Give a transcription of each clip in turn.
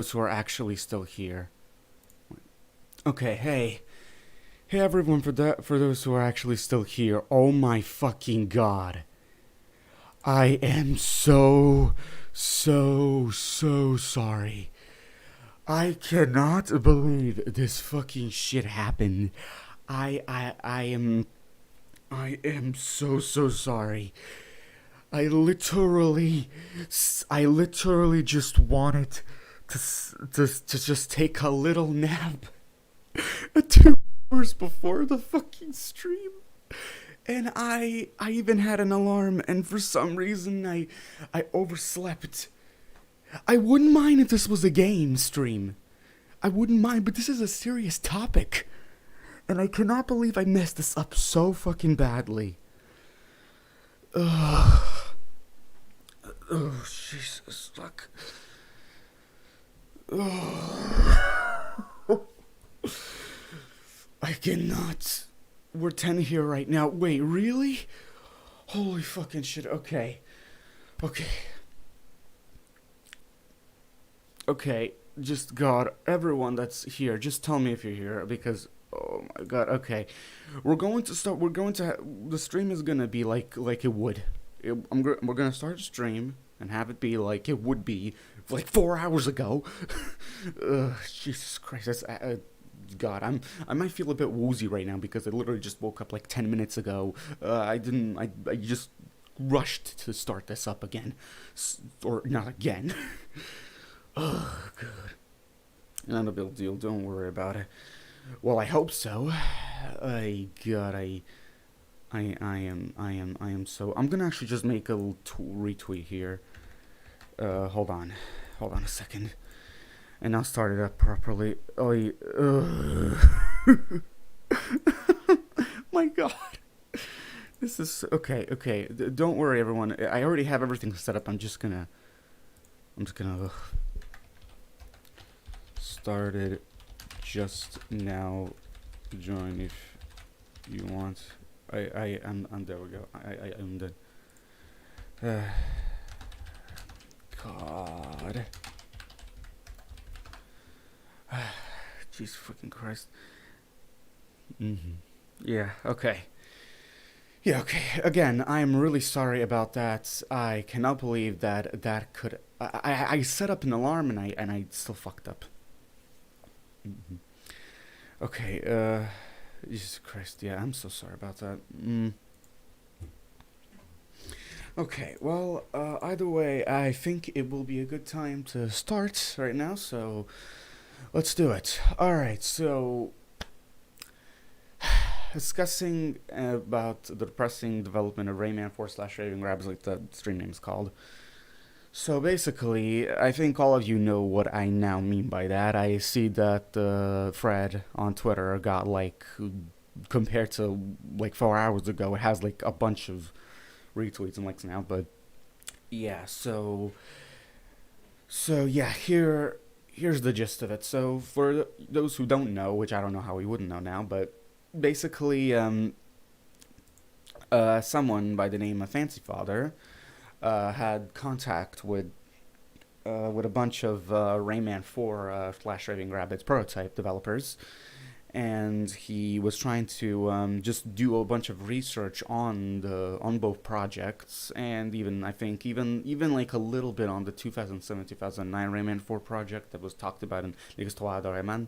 Those who are actually still here. Okay, hey everyone, for those who are actually still here. Oh my fucking god. I am so sorry. I cannot believe this fucking shit happened. I am so sorry. I literally just wanted to just take a little nap 2 hours before the fucking stream. And I even had an alarm, and for some reason I overslept. I wouldn't mind if this was a game stream. I wouldn't mind, but this is a serious topic. And I cannot believe I messed this up so fucking badly. Ugh. Oh, Jesus, fuck. Oh. I cannot. We're 10 here right now. Wait, really? Holy fucking shit. Okay. Okay. Okay. Just God, everyone that's here, just tell me if you're here because oh my god. Okay. The stream is going to be like it would. We're going to start a stream and have it be like it would be like 4 hours ago. Jesus Christ. God, I might feel a bit woozy right now because I literally just woke up like 10 minutes ago. I just rushed to start this up again. Or not again. Oh, God. Not a big deal, don't worry about it. Well, I hope so. God, I am so... I'm gonna actually just make a little retweet here. Hold on. Hold on a second. And I'll start it up properly. Oh, my god. This is okay. Okay, don't worry, everyone. I already have everything set up. I'm just gonna started just now. Join if you want. I'm there. We go. I'm done. God. Jesus fucking Christ. Yeah, okay. Yeah, okay. Again, I'm really sorry about that. I cannot believe that could. I set up an alarm and I still fucked up. Okay. Jesus Christ. Yeah, I'm so sorry about that. Okay. Well, either way, I think it will be a good time to start right now. So let's do it. All right. So discussing about the depressing development of Rayman 4 slash Raving Rabbids, like the stream name is called. So basically, I think all of you know what I now mean by that. I see that Fred on Twitter got like, compared to like 4 hours ago, it has like a bunch of retweets and likes now. But yeah, so yeah, here's the gist of it. So for those who don't know, which I don't know how we wouldn't know now, but basically, someone by the name of Fancy Father had contact with a bunch of Rayman 4 Flash Raving Rabbids prototype developers, and he was trying to just do a bunch of research on both projects, and even I think even like a little bit on the 2007-2009 Rayman 4 project that was talked about in l'histoire de Rayman,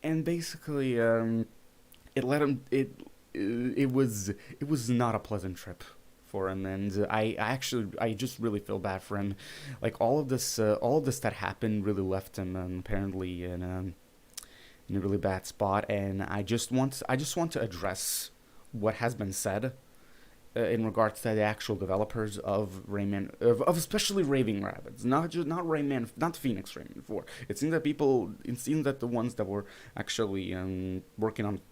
and basically it let him it was not a pleasant trip for him, and I just really feel bad for him. Like all of this that happened really left him apparently in a really bad spot, and I just want to address what has been said in regards to the actual developers of Rayman, of especially Raving Rabbids, not Rayman, not Phoenix Rayman 4. It seems that the ones that were actually working on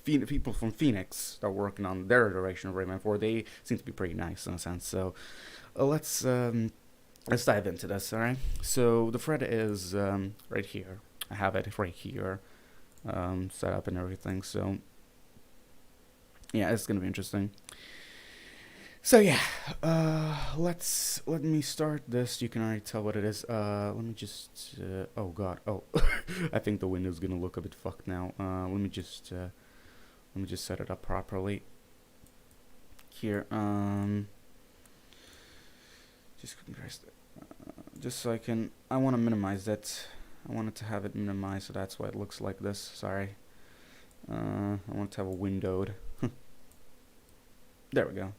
people from Phoenix that are working on their iteration of Rayman 4, they seem to be pretty nice in a sense. So let's dive into this. All right. So the thread is right here. I have it right here, set up and everything. So yeah, it's gonna be interesting. So yeah, let me start this. You can already tell what it is. Let me just. Oh god. Oh, I think the window's gonna look a bit fucked now. Let me just set it up properly. Here. Just compress it. Just so I can. I want to minimize that. I wanted to have it minimized, so that's why it looks like this. Sorry. I want to have a windowed. There we go.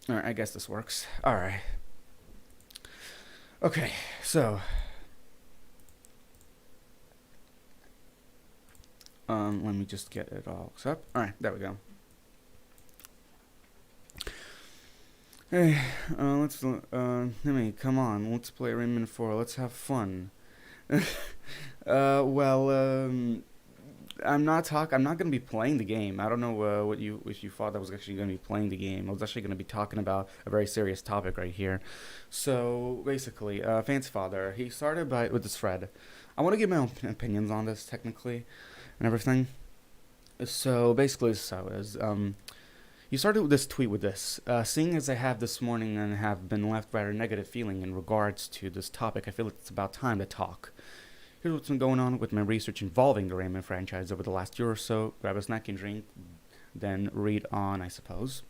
Alright, I guess this works. Alright. Okay, so. Let me just get it all up. Alright, there we go. Hey, come on, let's play Rayman 4, let's have fun. I'm not gonna be playing the game. I don't know if you thought I was actually gonna be playing the game. I was actually gonna be talking about a very serious topic right here. So basically, Fancy Father, he started with this thread. I want to give my own opinions on this technically and everything. So basically, he started with this tweet with this. Seeing as I have this morning and have been left rather negative feeling in regards to this topic, I feel it's about time to talk. Here's what's been going on with my research involving the Rayman franchise over the last year or so. Grab a snack and drink, then read on, I suppose.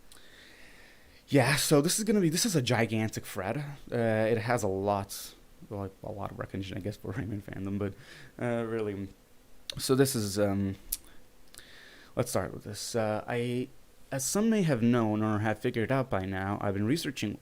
Yeah, so this is a gigantic thread. It has a lot of recognition, I guess, for Rayman fandom, but really. So this is let's start with this. As some may have known or have figured out by now, I've been researching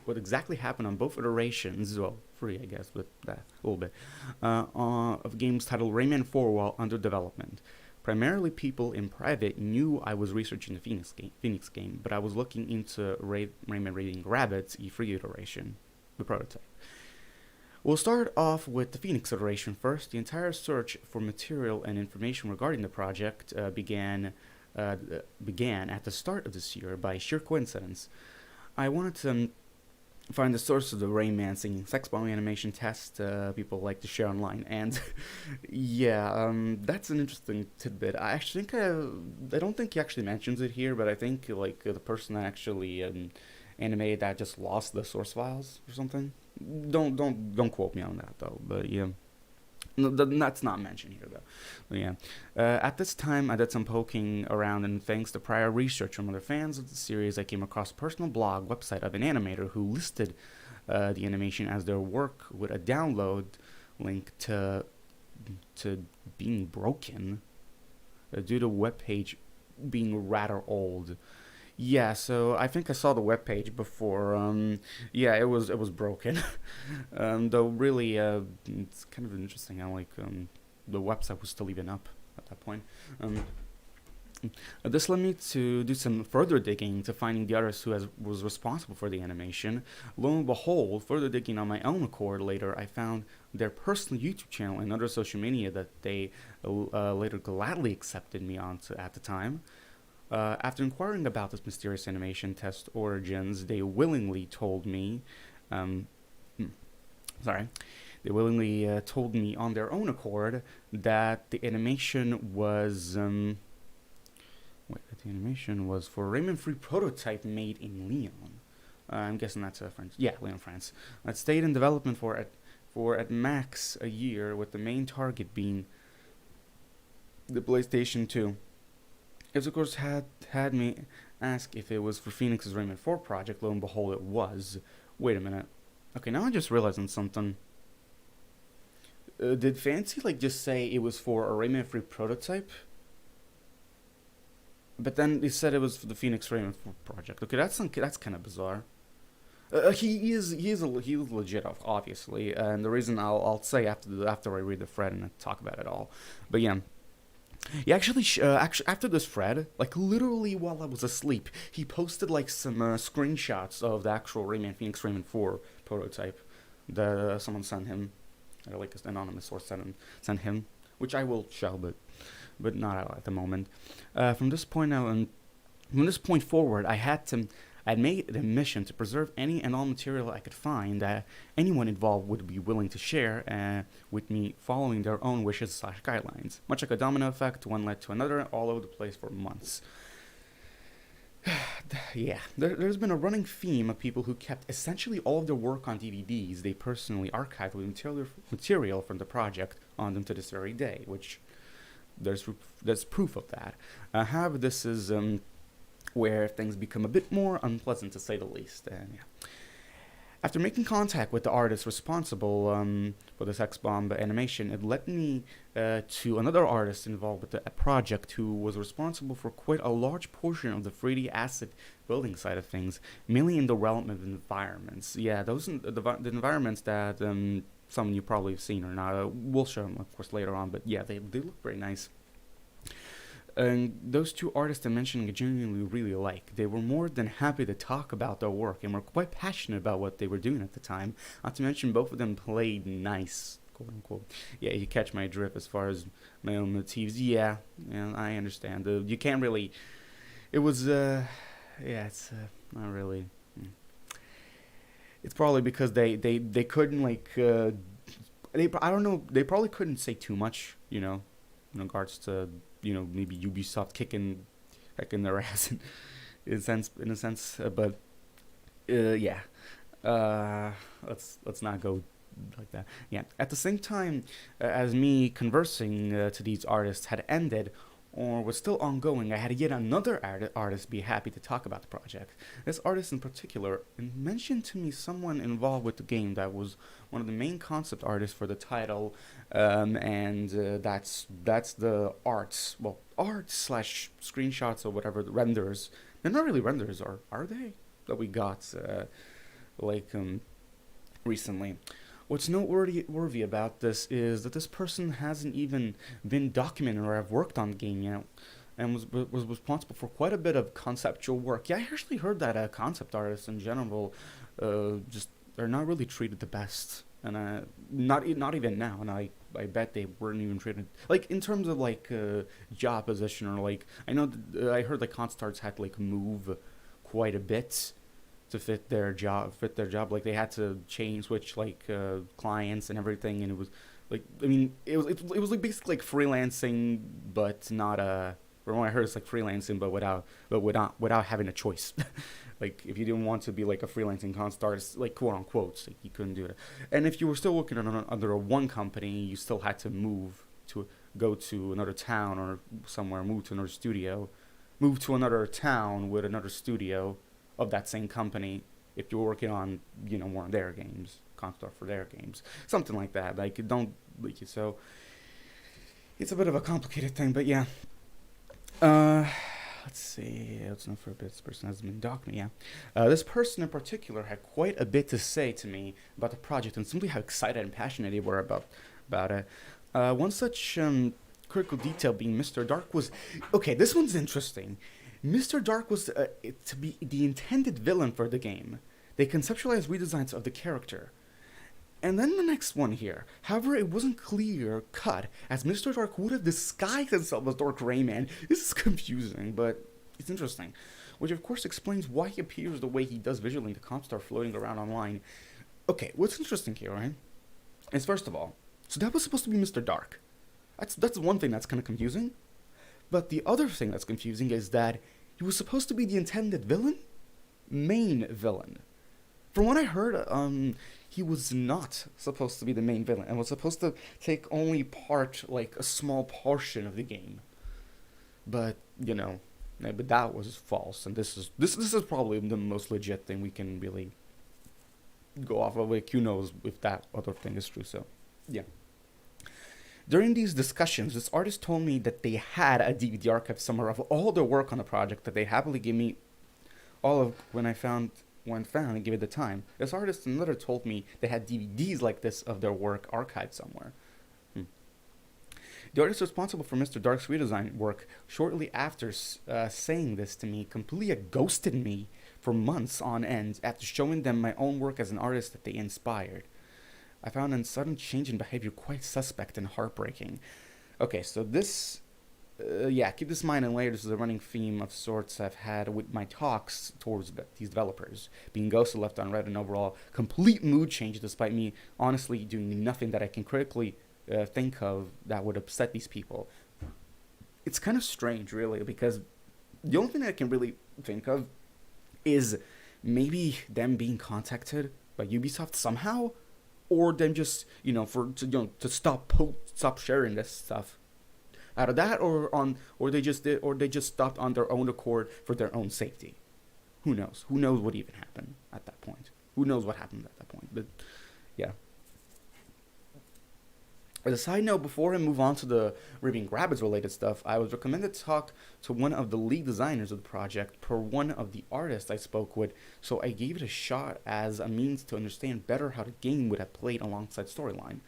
what exactly happened on both iterations, well, 3 I guess, but a little bit, of games titled Rayman 4 while under development. Primarily people in private knew I was researching the Phoenix game, but I was looking into Rayman Raving Rabbids E3 iteration, the prototype. We'll start off with the Phoenix iteration first. The entire search for material and information regarding the project began at the start of this year by sheer coincidence. I wanted to find the source of the Rayman singing sex bomb animation test people like to share online, and yeah, that's an interesting tidbit. I actually think I don't think he actually mentions it here, but I think the person that actually animated that just lost the source files or something. Don't quote me on that though, but yeah. No, that's not mentioned here, though. But yeah. At this time, I did some poking around, and thanks to prior research from other fans of the series, I came across a personal blog website of an animator who listed the animation as their work with a download link to being broken due to webpage being rather old. Yeah, so I think I saw the webpage before. Yeah, it was broken. Though really, it's kind of interesting how the website was still even up at that point. This led me to do some further digging to finding the artist who was responsible for the animation. Lo and behold, further digging on my own accord later, I found their personal YouTube channel and other social media that they later gladly accepted me onto at the time. After inquiring about this mysterious animation test origins, they willingly told me, told me on their own accord that the animation was, the animation was for Rayman 3 prototype made in Lyon. I'm guessing that's France. Yeah, Lyon, France. That stayed in development for at max a year, with the main target being the PlayStation 2. It of course had me ask if it was for Phoenix's Rayman 4 project. Lo and behold, it was. Wait a minute. Okay, now I'm just realizing something. Did Fancy just say it was for a Rayman 3 prototype? But then they said it was for the Phoenix Rayman 4 project. Okay, that's kind of bizarre. He is legit, obviously, and the reason I'll say after I read the thread and talk about it all. But yeah. He actually, after this thread, literally while I was asleep, he posted some screenshots of the actual Phoenix Rayman 4 prototype that someone sent him, or an anonymous source sent him, which I will show, but not at the moment. From this point forward, I had I had made it a mission to preserve any and all material I could find that anyone involved would be willing to share with me, following their own wishes/guidelines. Much like a domino effect, one led to another all over the place for months. Yeah, there's been a running theme of people who kept essentially all of their work on DVDs they personally archived with material from the project on them to this very day, which there's proof of that. However, this is where things become a bit more unpleasant, to say the least. Yeah. After making contact with the artist responsible for this X-Bomb animation, it led me to another artist involved with the project who was responsible for quite a large portion of the 3D asset building side of things, mainly in the realm of environments. Yeah, those the environments that some of you probably have seen or not. We'll show them, of course, later on, but yeah, they look very nice. And those two artists I'm mentioning I genuinely really like. They were more than happy to talk about their work and were quite passionate about what they were doing at the time. Not to mention both of them played nice, quote unquote. Yeah, you catch my drift as far as my own motifs. Yeah, I understand. You can't really. It was it's not really. It's probably because they couldn't like. I don't know. They probably couldn't say too much, in regards to maybe Ubisoft kicking their ass in a sense. But yeah, let's not go like that. Yeah. At the same time as me conversing to these artists had ended, or was still ongoing, I had yet another artist be happy to talk about the project. This artist in particular mentioned to me someone involved with the game that was one of the main concept artists for the title, and that's the arts, art slash screenshots or whatever, the renders. They're not really renders, are they? That we got recently. What's noteworthy about this is that this person hasn't even been documented or have worked on the game yet, and was responsible for quite a bit of conceptual work. Yeah, I actually heard that concept artists in general just are not really treated the best, and not even now. And I bet they weren't even treated like in terms of job position, or I know I heard concept artists had to move quite a bit to fit their job. Like they had to switch clients and everything, and it was it was basically freelancing, but not from what I heard, it's freelancing, but without having a choice. If you didn't want to be a freelancing concept artist, quote unquote, you couldn't do it. And if you were still working under one company, you still had to go to another town or somewhere, move to another studio, move to another town with another studio of that same company if you're working on one of their games, concept art for their games, something like that. So it's a bit of a complicated thing, but yeah. Let's see. Let's not for a bit. This person has been docked me. Yeah. This person in particular had quite a bit to say to me about the project and simply how excited and passionate they were about it. One such critical detail being Mr. Dark was okay. This one's interesting. Mr. Dark was to be the intended villain for the game. They conceptualized redesigns of the character. And then the next one here. However, it wasn't clear cut, as Mr. Dark would have disguised himself as Dark Rayman. This is confusing, but it's interesting. Which of course explains why he appears the way he does visually in the concept art floating around online. Okay, what's interesting here, right? Is first of all, so that was supposed to be Mr. Dark. That's one thing that's kind of confusing. But the other thing that's confusing is that he was supposed to be the intended villain? Main villain. From what I heard, he was not supposed to be the main villain and was supposed to take only a small portion of the game. But, but that was false, and this is probably the most legit thing we can really go off of. Who knows if that other thing is true, so, yeah. During these discussions, this artist told me that they had a DVD archive somewhere of all their work on the project that they happily gave me all of when found and gave it the time. This artist and another told me they had DVDs like this of their work archived somewhere. The artist responsible for Mr. Dark's redesign work, shortly after saying this to me, completely ghosted me for months on end after showing them my own work as an artist that they inspired. I found a sudden change in behavior quite suspect and heartbreaking. Okay, so this Yeah, keep this in mind, and later this is a running theme of sorts I've had with my talks towards these developers. Being ghosted, left unread, and overall complete mood change despite me honestly doing nothing that I can critically think of that would upset these people. It's kind of strange, really, because the only thing I can really think of is maybe them being contacted by Ubisoft somehow, or them just to stop sharing this stuff out of that, or they just stopped on their own accord for their own safety. Who knows? Who knows what even happened at that point? Who knows what happened at that point? But yeah. As a side note, before I move on to the Raving Rabbids related stuff, I was recommended to talk to one of the lead designers of the project per one of the artists I spoke with, so I gave it a shot as a means to understand better how the game would have played alongside storyline.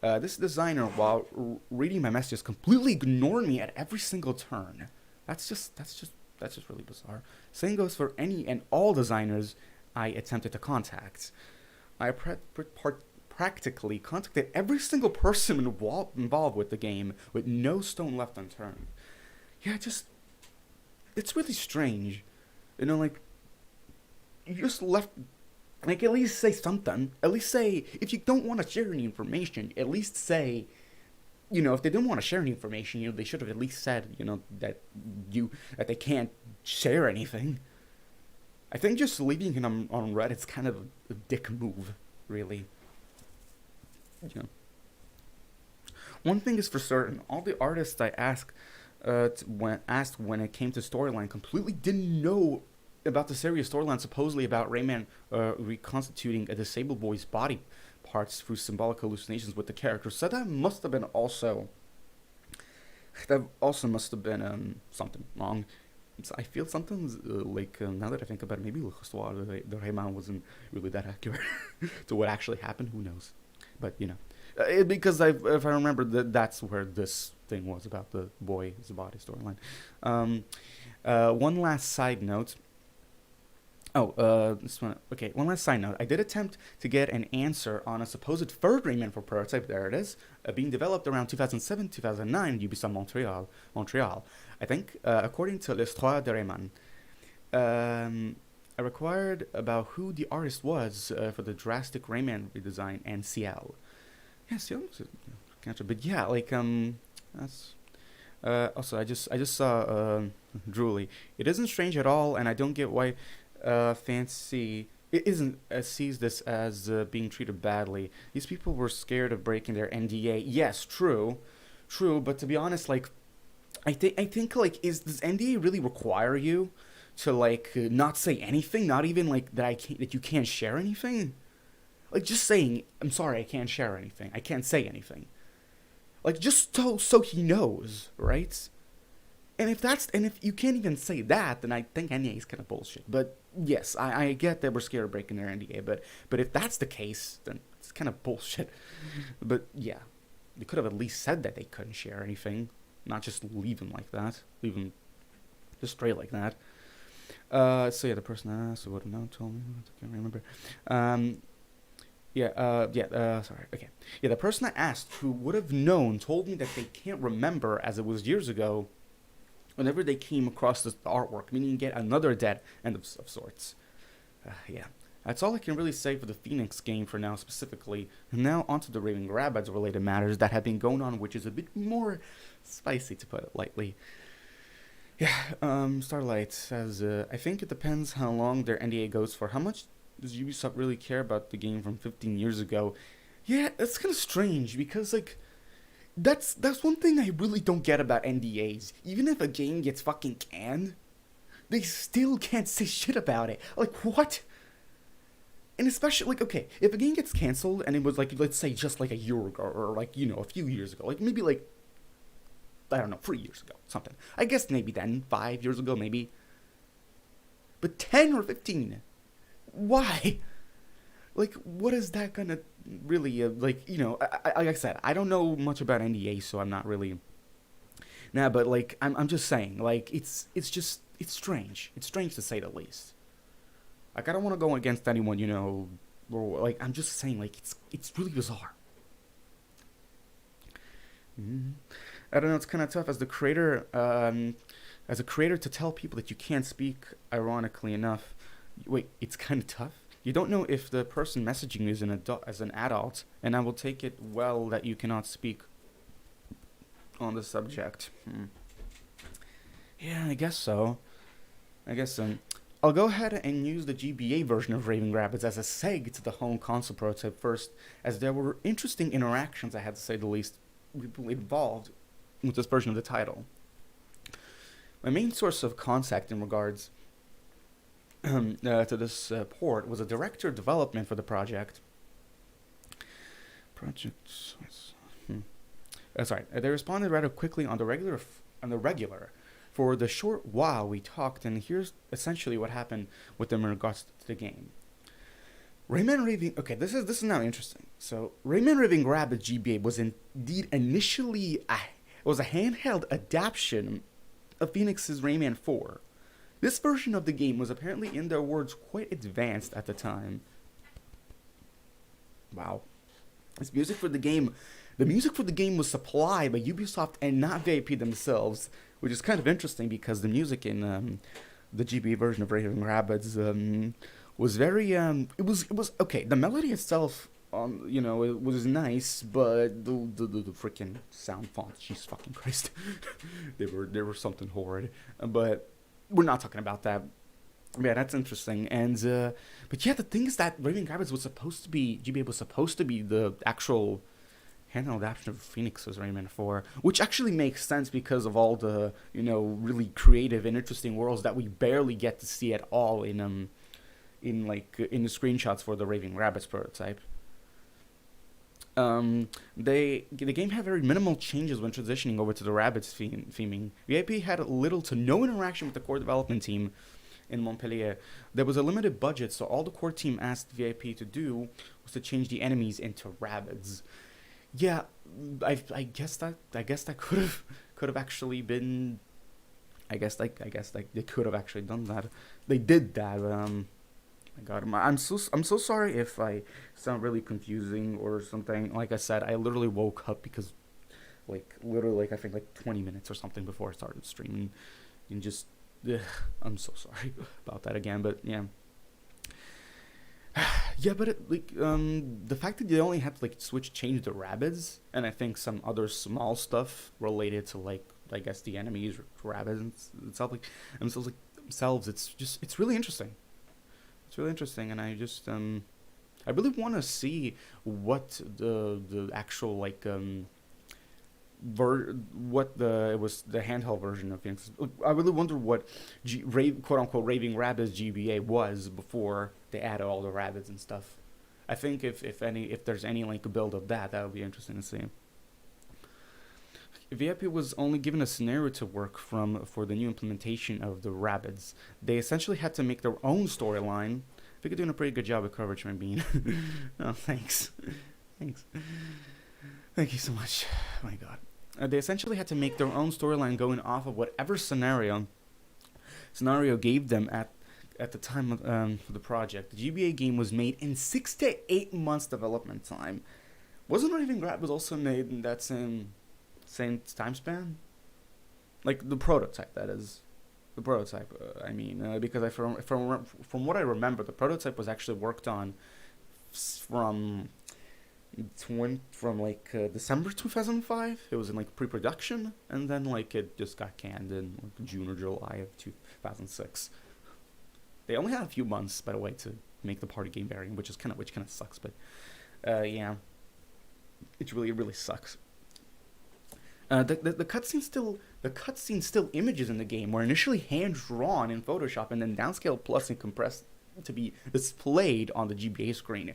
This designer, while reading my messages, completely ignored me at every single turn. That's just really bizarre. Same goes for any and all designers I attempted to contact. I practically contacted every single person involved with the game with no stone left unturned. Yeah, it's really strange. Like, you just left, like, at least say something. At least say, if you don't want to share any information, at least say, if they didn't want to share any information, they should have at least said, that they can't share anything. I think just leaving it on Reddit's kind of a dick move, really. One thing is for certain: all the artists I asked when it came to storyline completely didn't know about the serious storyline supposedly about Rayman reconstituting a disabled boy's body parts through symbolic hallucinations with the character. So that also must have been something wrong. So I feel something's now that I think about it, maybe l'histoire de Rayman wasn't really that accurate to what actually happened. Who knows? But because if I remember, that's where this thing was about the boy's body storyline. One last side note. This one. Okay, one last side note. I did attempt to get an answer on a supposed third Rayman for prototype. There it is, being developed around 2007, 2009, Ubisoft Montreal. I think, according to l'histoire de Rayman. I required about who the artist was for the drastic Rayman redesign and CL. Yeah, CL was a cancer, but yeah, that's. Also, I just saw Drooly. It isn't strange at all, and I don't get why Fancy it isn't sees this as being treated badly. These people were scared of breaking their NDA. Yes, true, but to be honest, I think does NDA really require you to not say anything, not even that you can't share anything? Just saying, I'm sorry, I can't share anything, I can't say anything, just so he knows, right? And if you can't even say that, then I think NDA is kind of bullshit. But yes, I get that we're scared of breaking their NDA, but if that's the case, then it's kind of bullshit. But yeah, they could have at least said that they couldn't share anything, not just leave them like that, leave them just straight like that. So yeah, the person I asked would have known, told me, I can't remember. Sorry, okay. Yeah, the person I asked who would have known told me that they can't remember as it was years ago whenever they came across this artwork, meaning yet another dead end of sorts. Yeah, that's all I can really say for the Phoenix game for now specifically. And now onto the Raving Rabbids related matters that have been going on, which is a bit more spicy to put it lightly. Yeah, Starlight says, I think it depends how long their NDA goes for. How much does Ubisoft really care about the game from 15 years ago? Yeah, that's kind of strange because, that's one thing I really don't get about NDAs. Even if a game gets fucking canned, they still can't say shit about it. What? And especially, okay, if a game gets cancelled and it was, let's say just a year ago, or, a few years ago, maybe, I don't know, 3 years ago, something. I guess maybe then, 5 years ago, maybe. But 10 or 15? Why? What is that gonna really, like I said, I don't know much about NDA, so I'm not really. Nah, but, I'm just saying, it's strange. It's strange to say the least. I don't want to go against anyone, or, I'm just saying, it's really bizarre. Mm-hmm. I don't know. It's kind of tough as a creator to tell people that you can't speak. Ironically enough, wait, it's kind of tough. You don't know if the person messaging you is as an adult, and I will take it well that you cannot speak on the subject. Yeah, I guess so. I guess I'll go ahead and use the GBA version of Raving Rabbids as a seg to the home console prototype first, as there were interesting interactions, I had to say the least, involved with this version of the title. My main source of contact in regards to this port was a director of development for the project. They responded rather quickly on the regular. For the short while we talked, and here's essentially what happened with them in regards to the game. Rayman Raving. Okay, this is now interesting. So Rayman Raving Rabbids GBA was indeed initially was a handheld adaptation of Phoenix's Rayman 4. This version of the game was apparently, in their words, quite advanced at the time. Wow. The music for the game was supplied by Ubisoft and not VIP themselves, which is kind of interesting because the music in the GBA version of Raving Rabbids was very it was okay. The melody itself, it was nice, but the freaking sound fonts, jeez fucking Christ, they were something horrid. But we're not talking about that. Yeah, that's interesting. And but yeah, the thing is that Raving Rabbids GBA was supposed to be the actual handheld adaptation of Phoenix's Rayman 4, which actually makes sense because of all the really creative and interesting worlds that we barely get to see at all in the screenshots for the Raving Rabbids prototype. The game had very minimal changes when transitioning over to the Rabbids theming. VIP had little to no interaction with the core development team in Montpellier. There was a limited budget, so all the core team asked VIP to do was to change the enemies into Rabbids. Yeah, I guess that could have actually been. I guess they could have actually done that. They did that. My God, I'm so sorry if I sound really confusing or something. Like I said, I literally woke up because, I think 20 minutes or something before I started streaming, and just, I'm so sorry about that again. But yeah. Yeah, but the fact that they only had to change the Rabbids, and I think some other small stuff related to I guess the enemies or Rabbids themselves, it's really interesting. It's really interesting, and I just I really want to see what the actual it was the handheld version of things. I really wonder what quote unquote Raving Rabbids GBA was before they added all the Rabbids and stuff. I think if there's any build of that would be interesting to see. VIP was only given a scenario to work from for the new implementation of the Rabbids. They essentially had to make their own storyline. I think you're doing a pretty good job of coverage, my bean. Oh, thanks. Thank you so much. Oh my God. They essentially had to make their own storyline going off of whatever scenario gave them at the time for the project. The GBA game was made in 6 to 8 months development time. Wasn't Raving Rabbids also made in that same time span? The prototype, that is. The prototype, because from what I remember, the prototype was actually worked on from December 2005. It was in pre-production, and then it just got canned in June or July of 2006. They only had a few months, by the way, to make the party game variant, which kind of sucks. But yeah, it really sucks. The cutscene still images in the game were initially hand drawn in Photoshop and then downscaled plus and compressed to be displayed on the GBA screen.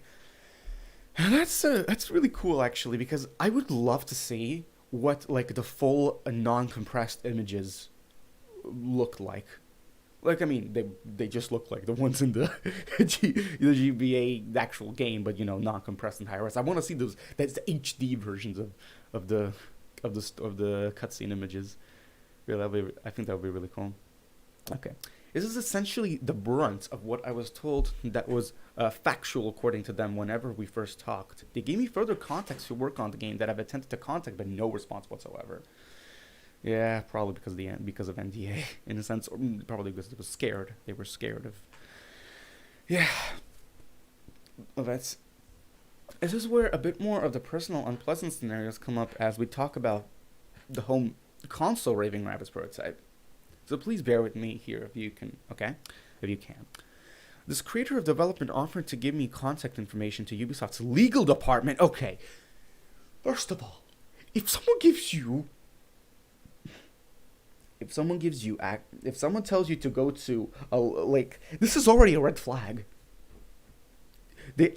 And that's really cool actually, because I would love to see what the full non-compressed images looked like. They just look like the ones in the the GBA actual game, but non-compressed and high res. I want to see those. That's the HD versions of the cutscene images. Really, I think that would be really cool. Okay. This is essentially the brunt of what I was told that was factual according to them whenever we first talked. They gave me further context to work on the game that I've attempted to contact, but no response whatsoever. Yeah, probably because of NDA in a sense, or probably because they were scared. They were scared of. Yeah, well, that's. This is where a bit more of the personal unpleasant scenarios come up as we talk about the home console Raving Rabbids prototype. So please bear with me here if you can. Okay, if you can. This creator of development offered to give me contact information to Ubisoft's legal department. Okay, first of all, if someone gives you if someone tells you to go to a, like, this is already a red flag. They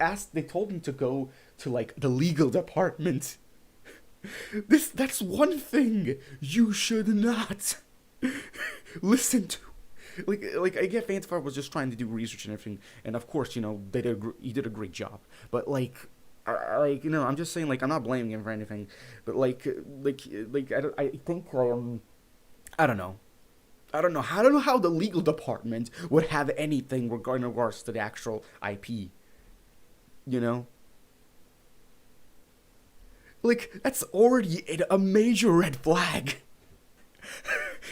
told him to go to, like, the legal department. That's one thing you should not listen to. Like I get Fancy was just trying to do research and everything, and of course, he did a great job. But I'm just saying, like, I'm not blaming him for anything, but I think I don't know. I don't know how the legal department would have anything regarding regards to the actual IP. You know? Like, that's already a major red flag.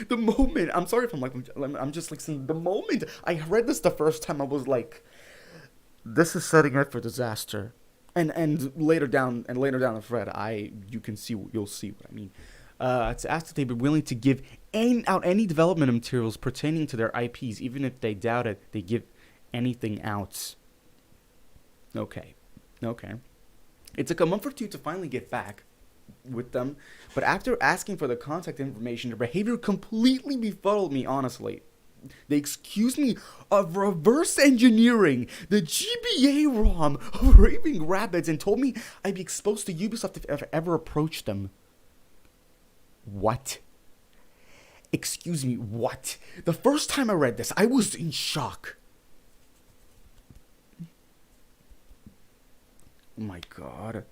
The moment, I'm sorry if I'm just like saying, the moment I read this the first time, I was like, this is setting up for disaster. And later down the thread, you'll see what I mean. It's asked if they'd be willing to give out any development materials pertaining to their IPs, even if they doubt it. They give anything out. Okay. It took a month or two to finally get back with them, but after asking for the contact information, their behavior completely befuddled me, honestly. They accused me of reverse engineering the GBA ROM of Raving Rabbids and told me I'd be exposed to Ubisoft if I ever approached them. What? Excuse me, what? The first time I read this, I was in shock. Oh my god.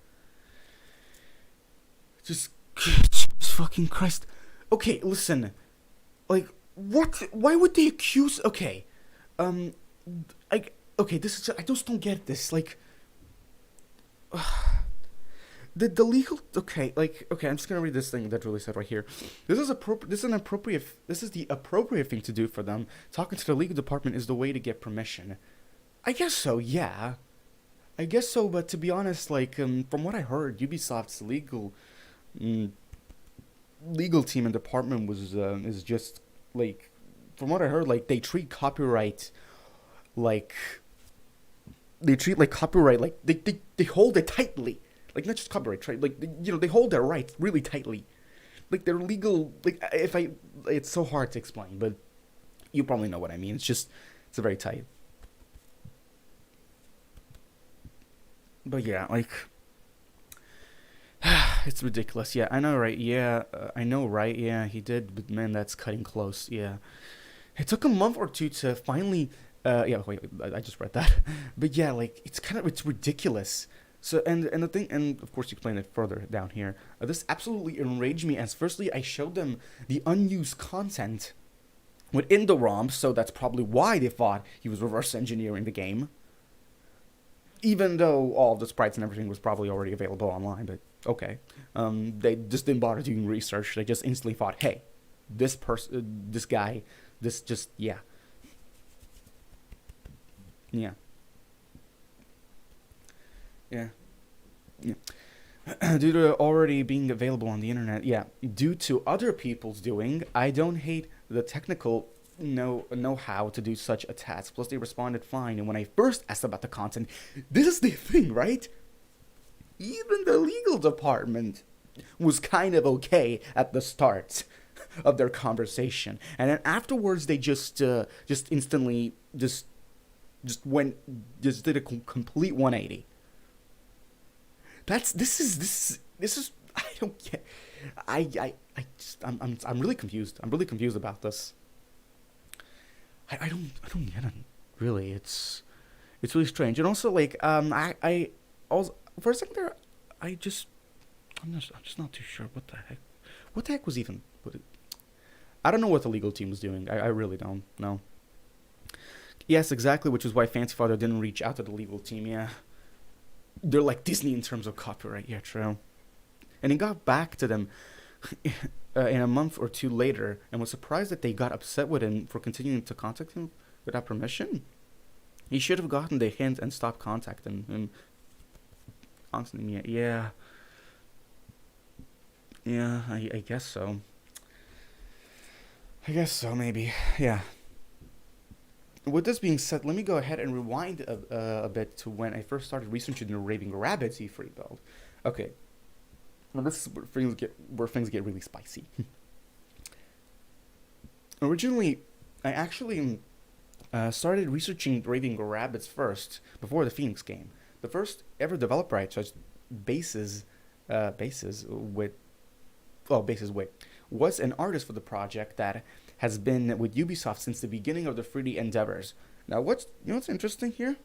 Just fucking Christ. Okay, listen. Like, what? Why would they accuse? Okay, this is. I just don't get this. Like, the legal. Okay, I'm just gonna read this thing that really said right here. This is the appropriate thing to do for them. Talking to the legal department is the way to get permission. I guess so. Yeah. I guess so, but to be honest, from what I heard, Ubisoft's legal team and department is just, like, from what I heard, like, they treat copyright like they hold it tightly, like, not just copyright, right? Like, they hold their rights really tightly, like, their legal, like, it's so hard to explain, but you probably know what I mean. It's very tight. But yeah, like, it's ridiculous. Yeah, I know, right? Yeah, I know, right? Yeah, he did, but man, that's cutting close. Yeah, it took a month or two to finally. Yeah, wait, I just read that. But yeah, like, it's ridiculous. So and the thing, and of course you explain it further down here. This absolutely enraged me, as firstly I showed them the unused content within the ROM, so that's probably why they thought he was reverse engineering the game. Even though all the sprites and everything was probably already available online, but okay. They just didn't bother doing research. They just instantly thought, hey, this guy, yeah. Yeah. Yeah. Yeah. Due to already being available on the internet, yeah. Due to other people's doing, I don't hate the technical know how to do such a task. Plus, they responded fine. And when I first asked about the content, this is the thing, right? Even the legal department was kind of okay at the start of their conversation, and then afterwards they just instantly just did a complete 180. This is I don't get. I'm really confused. I'm really confused about this. I don't get it. Really, it's really strange. And also, like, I also, for a second there, I'm just not too sure what the heck was even. I don't know what the legal team was doing. I really don't know. Yes, exactly, which is why Fancy Father didn't reach out to the legal team. Yeah, they're like Disney in terms of copyright. Yeah, true. And he got back to them in a month or two later, and was surprised that they got upset with him for continuing to contact him without permission. He should have gotten the hint and stopped contacting him constantly. Yeah, I guess so. I guess so, maybe. Yeah. With this being said, let me go ahead and rewind a bit to when I first started researching the Raving Rabbids E3 build. Okay. Now this is where things get really spicy. Originally, I actually started researching Raving Rabbids first before the Phoenix game. The first ever developer I touched bases with was an artist for the project that has been with Ubisoft since the beginning of the 3D endeavors. Now, what's interesting here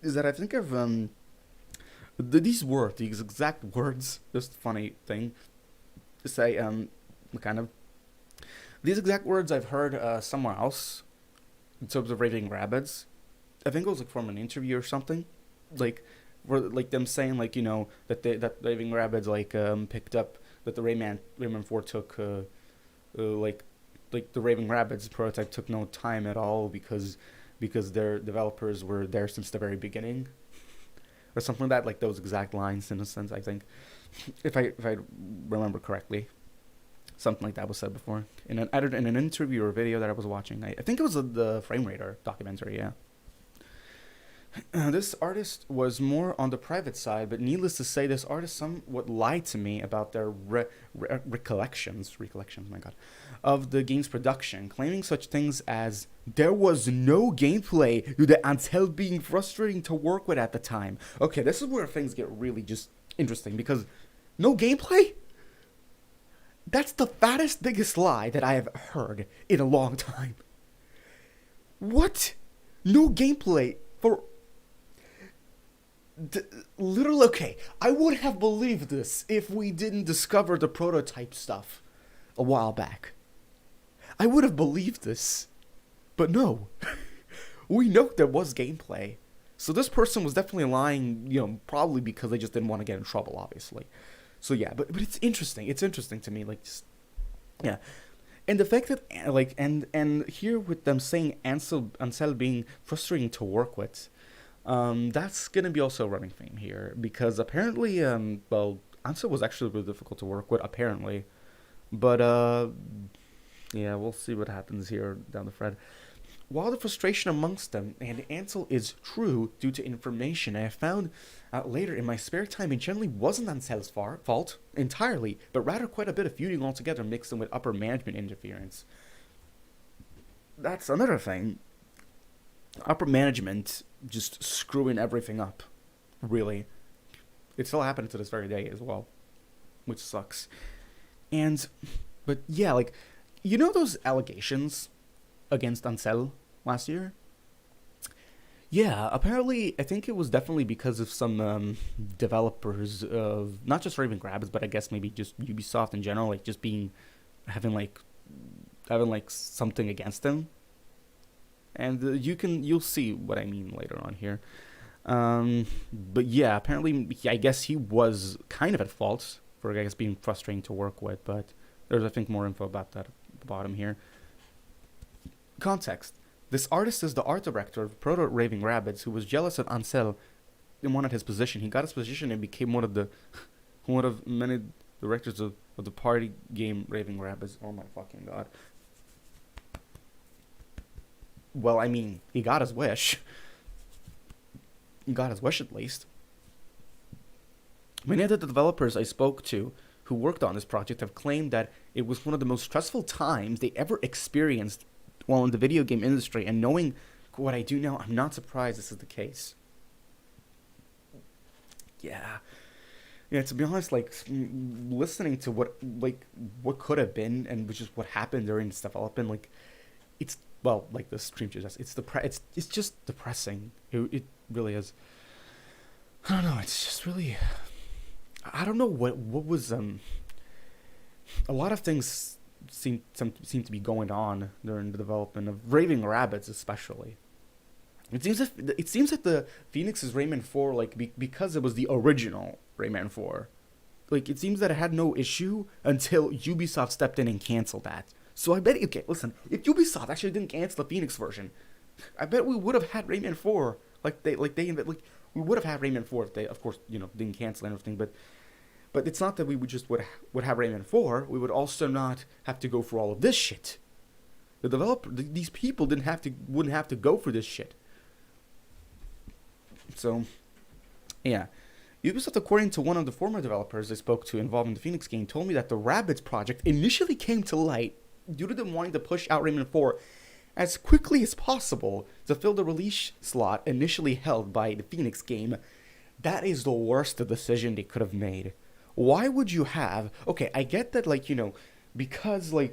is that I think of these exact words. This funny thing to say, kind of these exact words I've heard somewhere else in terms of Raving Rabbids. I think it was like from an interview or something, like where like them saying like that Raving Rabbids picked up that the Rayman 4 took like the Raving Rabbids prototype took no time at all because their developers were there since the very beginning or something like that, like those exact lines in a sense, I think, if I remember correctly. Something like that was said before in an interview or video that I was watching. I think it was the Frame Radar documentary. Yeah. This artist was more on the private side, but needless to say, this artist somewhat lied to me about their recollections, my god, of the game's production, claiming such things as there was no gameplay due to Ansel being frustrating to work with at the time. Okay, this is where things get really just interesting, because no gameplay? That's the fattest, biggest lie that I have heard in a long time. What? No gameplay for... literally, okay, I would have believed this if we didn't discover the prototype stuff a while back. I would have believed this. But no. We know there was gameplay. So this person was definitely lying, probably because they just didn't want to get in trouble, obviously. So yeah, but it's interesting. It's interesting to me, yeah. And the fact that, and here with them saying Ansel being frustrating to work with, that's gonna be also a running theme here, because apparently, Ansel was actually really difficult to work with, apparently. But, yeah, we'll see what happens here down the thread. While the frustration amongst them and Ansel is true due to information I have found out later in my spare time, it generally wasn't Ansel's fault entirely, but rather quite a bit of feuding altogether mixed in with upper management interference. That's another thing. Upper management just screwing everything up, really. It's still happening to this very day as well, which sucks. But yeah, those allegations against Ansel last year? Yeah, apparently, I think it was definitely because of some developers of not just Raving Rabbids, but I guess maybe just Ubisoft in general, just having something against them. And you'll see what I mean later on here. But yeah, apparently, I guess he was kind of at fault for, I guess, being frustrating to work with. But there's, I think, more info about that at the bottom here. Context. This artist is the art director of Proto Raving Rabbids, who was jealous of Ansel and wanted his position. He got his position and became one of many directors of the party game Raving Rabbids. Oh my fucking god. Well, I mean, he got his wish. He got his wish, at least. Many of the developers I spoke to who worked on this project have claimed that it was one of the most stressful times they ever experienced while in the video game industry, and knowing what I do now, I'm not surprised this is the case. Yeah, to be honest, listening to what could have been and which is what happened during this development, it's, well, like the stream just, it's just depressing. It really is. I don't know, it's just really, I don't know what was, a lot of things seem to be going on during the development of Raving Rabbids, especially. It seems that the Phoenix's Rayman 4, because it was the original Rayman 4, like it seems that it had no issue until Ubisoft stepped in and canceled that. So I bet, okay, listen, if Ubisoft actually didn't cancel the Phoenix version, I bet we would have had Rayman 4. We would have had Rayman 4 if they, of course, didn't cancel anything. But it's not that we would have Rayman 4. We would also not have to go through all of this shit. The developer, these people wouldn't have to go through this shit. So, yeah. Ubisoft, according to one of the former developers I spoke to involved in the Phoenix game, told me that the Rabbids project initially came to light due to them wanting to push out Rayman 4 as quickly as possible to fill the release slot initially held by the Phoenix game. That is the worst decision they could have made. Why would you have... Okay, I get that, because, I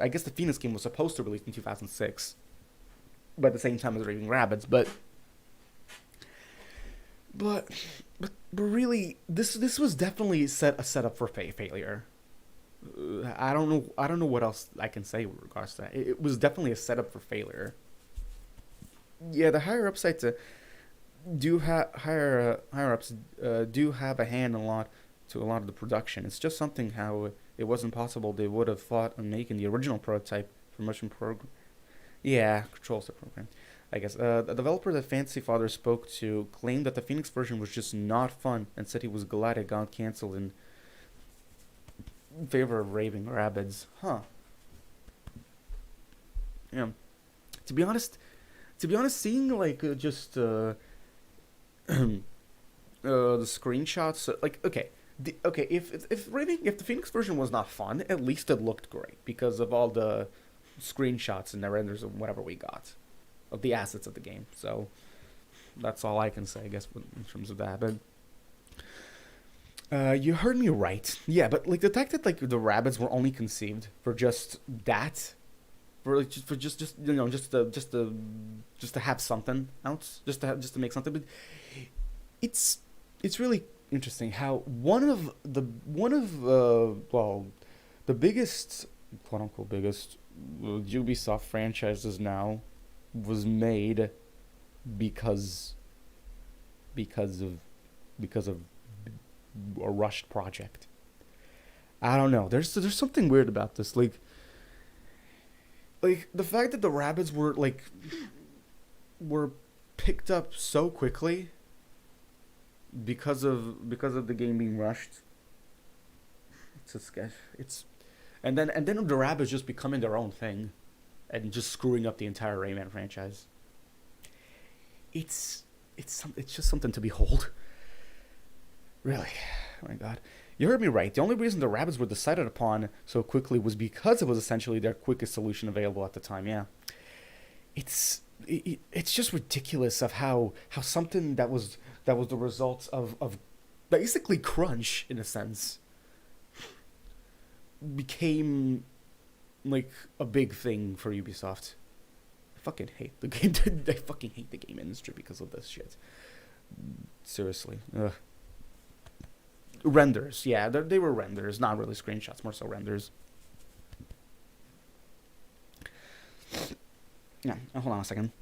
guess the Phoenix game was supposed to release in 2006, but at the same time as Raving Rabbids, But really, this was definitely a setup for failure. I don't know what else I can say with regards to that. It was definitely a setup for failure. Yeah, the higher ups do have a hand a lot of the production. It's just something how it wasn't possible they would have thought on making the original prototype for motion program. Yeah, controls the program. I guess the developer that Fantasy Father spoke to claimed that the Phoenix version was just not fun and said he was glad it got canceled in favor of Raving Rabbids. Huh. Yeah. To be honest, seeing the screenshots, if the Phoenix version was not fun, at least it looked great because of all the screenshots and the renders of whatever we got of the assets of the game. So that's all I can say, I guess, in terms of that. But you heard me right. Yeah, but the fact that the Rabbids were only conceived for just that, just to have something else, just to make something. But it's really interesting how one of the biggest, quote unquote biggest Ubisoft franchises now was made because of a rushed project. I don't know. There's something weird about this. Like the fact that the Rabbids were picked up so quickly because of the game being rushed. It's a sketch. And then the Rabbids just becoming their own thing and just screwing up the entire Rayman franchise. It's just something to behold. Really. Oh my god. You heard me right. The only reason the Rabbids were decided upon so quickly was because it was essentially their quickest solution available at the time, yeah. It's just ridiculous of how something that was the result of basically crunch, in a sense, became a big thing for Ubisoft. I fucking hate the game. I fucking hate the game industry because of this shit. Seriously. Ugh. Renders, yeah, they were renders, not really screenshots, more so renders. Yeah, hold on a second.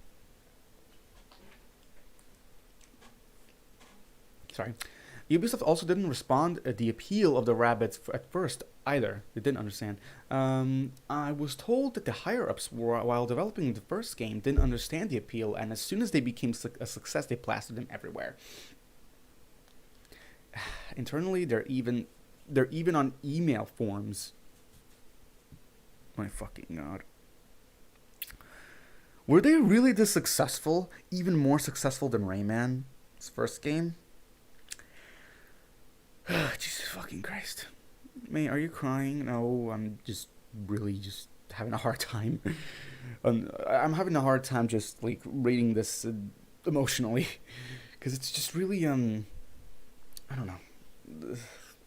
Sorry. Ubisoft also didn't respond to the appeal of the Rabbids at first either. They didn't understand. I was told that the higher-ups, while developing the first game, didn't understand the appeal, and as soon as they became a success, they plastered them everywhere. Internally, they're even on email forums. My fucking god. Were they really this successful? Even more successful than Rayman's first game? Jesus fucking Christ. May, are you crying? No, I'm just really just having a hard time. I'm having a hard time just reading this emotionally. Because it's just really, I don't know.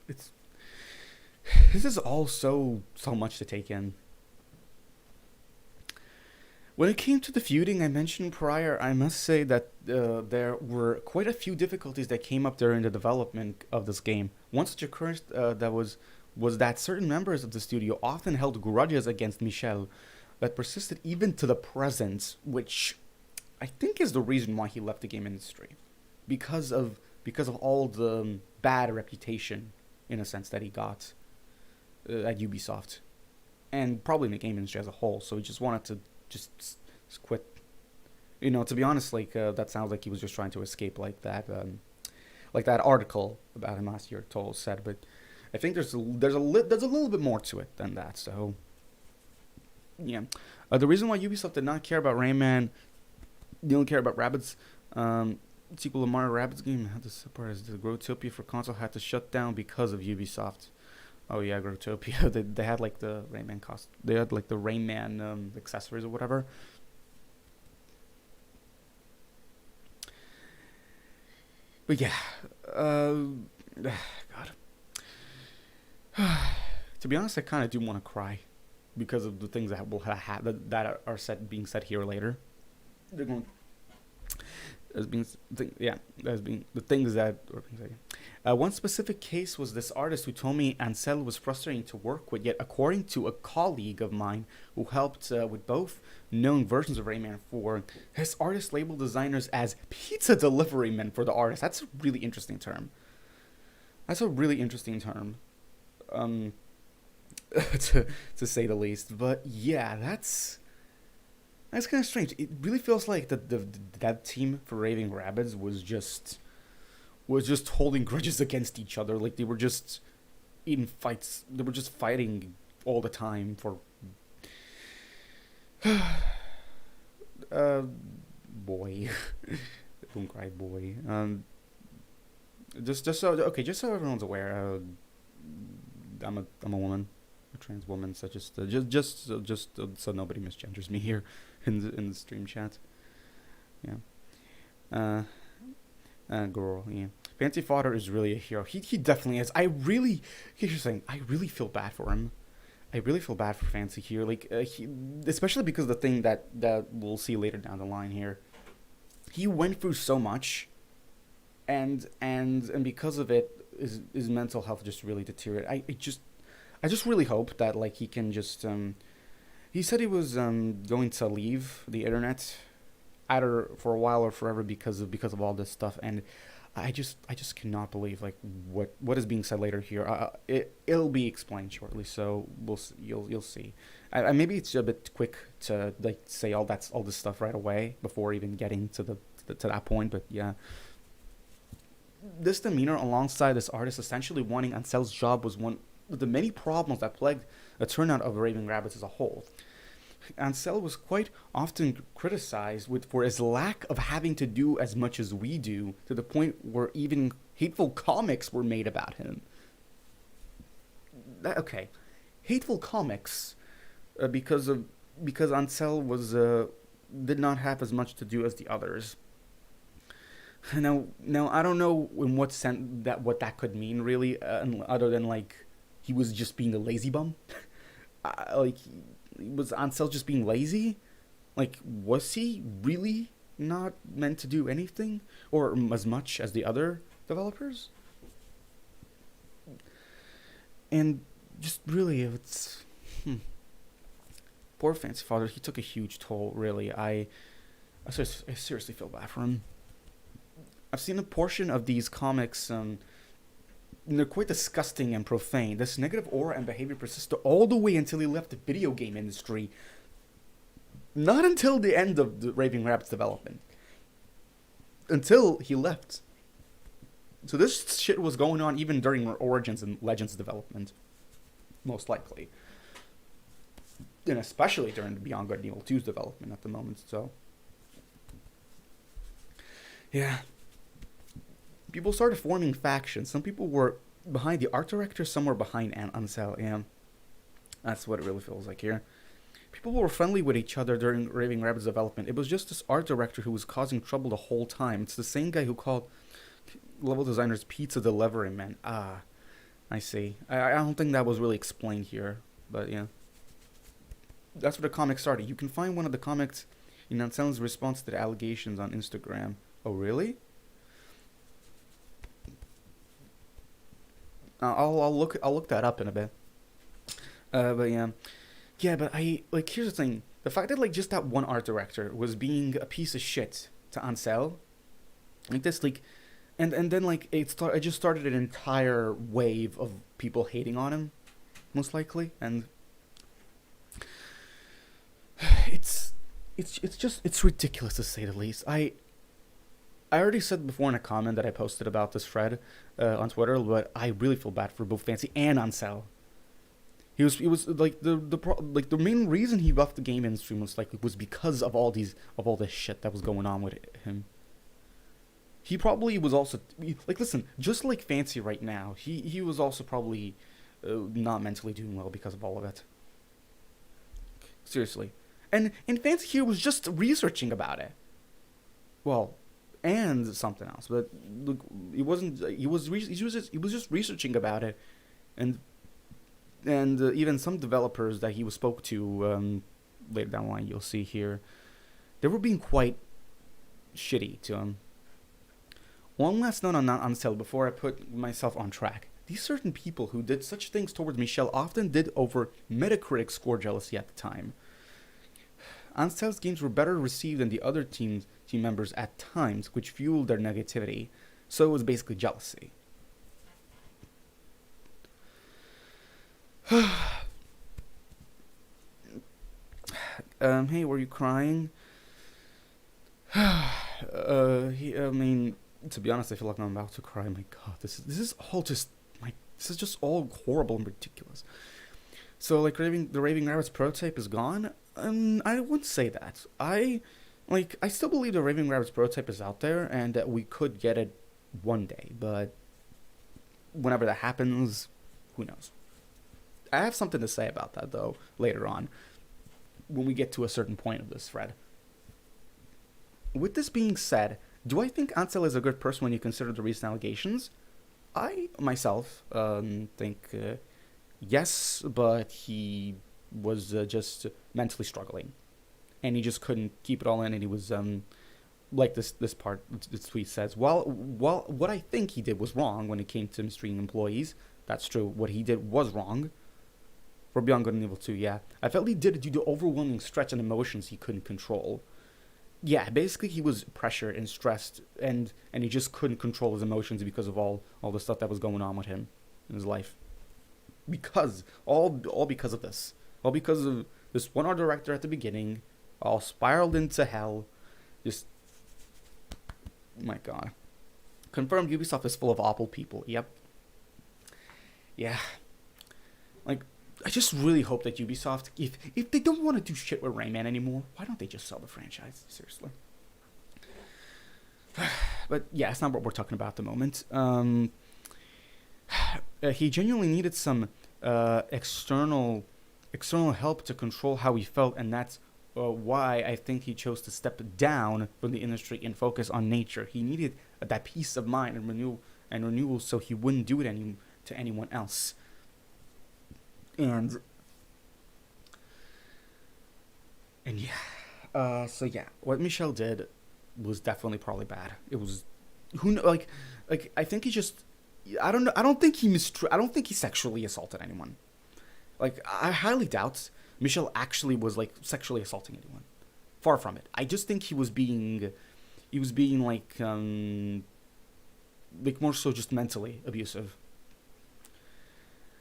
This is all so much to take in. When it came to the feuding I mentioned prior, I must say that there were quite a few difficulties that came up during the development of this game. One such occurrence that was that certain members of the studio often held grudges against Michel that persisted even to the present, which I think is the reason why he left the game industry, because of all the bad reputation in a sense, that he got at Ubisoft, and probably in the game industry as a whole. So he just wanted to just quit. To be honest, like that sounds like he was just trying to escape, like that article about him last year said. But I think there's a little bit more to it than that. So yeah, the reason why Ubisoft did not care about Rayman, they don't care about Rabbids. Sequel to Mario Rabbids game had to separate as the Growtopia for console had to shut down because of Ubisoft. Oh yeah, Growtopia. They had like the Rayman cost. They had like the Rayman accessories or whatever. But yeah, God. To be honest, I kind of do want to cry because of the things that will that are being said here later. They're going as being as being the things that. One specific case was this artist who told me Ansel was frustrating to work with. Yet, according to a colleague of mine who helped with both known versions of Rayman 4, his artist labeled designers as pizza delivery men for the artist. That's a really interesting term. To say the least. But yeah, that's kind of strange. It really feels like that team for Raving Rabbids was just holding grudges against each other. Like they were just in fights. They were just fighting all the time for. Boy, don't cry, boy. Just so everyone's aware. I'm a woman, a trans woman. So just so nobody misgenders me here in the stream chat. Yeah. Girl, yeah. Fancy Fodder is really a hero. He definitely is. Here's the thing. I really feel bad for him. I really feel bad for Fancy here. Like, especially because of the thing that we'll see later down the line here. He went through so much, and because of it, his mental health just really deteriorated. I just really hope that like he can just he said he was going to leave the internet either for a while or forever because of all this stuff, and I just cannot believe like what is being said later here. It'll be explained shortly, so you'll see. Maybe it's a bit quick to like say all this stuff right away before even getting to that point, but yeah. This demeanor alongside this artist essentially wanting Ansel's job was one of the many problems that plagued the turnout of Raving Rabbids as a whole. Ansel was quite often criticized for his lack of having to do as much as we do, to the point where even hateful comics were made about him. Okay, hateful comics, because Ansel did not have as much to do as the others. Now I don't know in what sense what that could mean really, other than like he was just being a lazy bum. Was Ansel just being lazy? Like, was he really not meant to do anything or as much as the other developers? And just really, it's poor Fancy Father. He took a huge toll. Really, I seriously feel bad for him. I've seen a portion of these comics. They're quite disgusting and profane. This negative aura and behavior persisted all the way until he left the video game industry. Not until the end of the Raving Rabbids development. Until he left. So this shit was going on even during Origins and Legends development. Most likely. And especially during the Beyond Good and Evil 2's development at the moment, so. Yeah. People started forming factions. Some people were behind the art director, some were behind Ansel. Yeah, that's what it really feels like here. People were friendly with each other during Raving Rabbids development. It was just this art director who was causing trouble the whole time. It's the same guy who called level designers pizza delivery men. Ah, I see. I don't think that was really explained here, but yeah. That's where the comic started. You can find one of the comics in Ansel's response to the allegations on Instagram. Oh, really? I'll look that up in a bit. But yeah. But here's the thing: the fact that like just that one art director was being a piece of shit to Ansel, like this, like and then like it just started an entire wave of people hating on him, most likely, and it's it's ridiculous to say the least. I already said before in a comment that I posted about this thread on Twitter, but I really feel bad for both Fancy and Ansel. He was like like the main reason he left the game industry most likely was because of all this shit that was going on with him. He probably was also like, listen, just like Fancy right now, he was also probably not mentally doing well because of all of it. Seriously, and Fancy here was just researching about it. Well, and something else, but look, it wasn't. He was just researching about it, and even some developers that he spoke to later down the line, you'll see here, they were being quite shitty to him. One last note on Cell before I put myself on track. These certain people who did such things towards Michel often did over Metacritic score jealousy at the time. Anstel's games were better received than the other team members at times, which fueled their negativity. So it was basically jealousy. Hey, were you crying? I mean, to be honest, I feel like I'm about to cry. My God, this is all just this is just all horrible and ridiculous. So, like, the Raving Rabbids prototype is gone. I wouldn't say that. I still believe the Raving Rabbids prototype is out there and that we could get it one day, but whenever that happens, who knows? I have something to say about that, though, later on, when we get to a certain point of this thread. With this being said, do I think Ansel is a good person when you consider the recent allegations? I, myself, think yes, but he was just mentally struggling. And he just couldn't keep it all in, and he was, like this part, this tweet says, while what I think he did was wrong when it came to mistreating employees, that's true, what he did was wrong. For Beyond Good and Evil 2, yeah. I felt he did it due to overwhelming stress and emotions he couldn't control. Yeah, basically he was pressured and stressed, and he just couldn't control his emotions because of all the stuff that was going on with him in his life. All because of this. All because of this one art director at the beginning, all spiraled into hell. Just, my God. Confirmed Ubisoft is full of awful people. Yep. Yeah. Like, I just really hope that Ubisoft, if they don't want to do shit with Rayman anymore, why don't they just sell the franchise? Seriously. But yeah, it's not what we're talking about at the moment. He genuinely needed some external help to control how he felt, and that's why I think he chose to step down from the industry and focus on nature. He needed that peace of mind and renewal, so he wouldn't do it to anyone else. And yeah, so yeah, what Michel did was definitely probably bad. It was, like I think he just, I don't know, I don't think he sexually assaulted anyone. Like, I highly doubt Michel actually was like sexually assaulting anyone. Far from it. I just think he was being like more so just mentally abusive.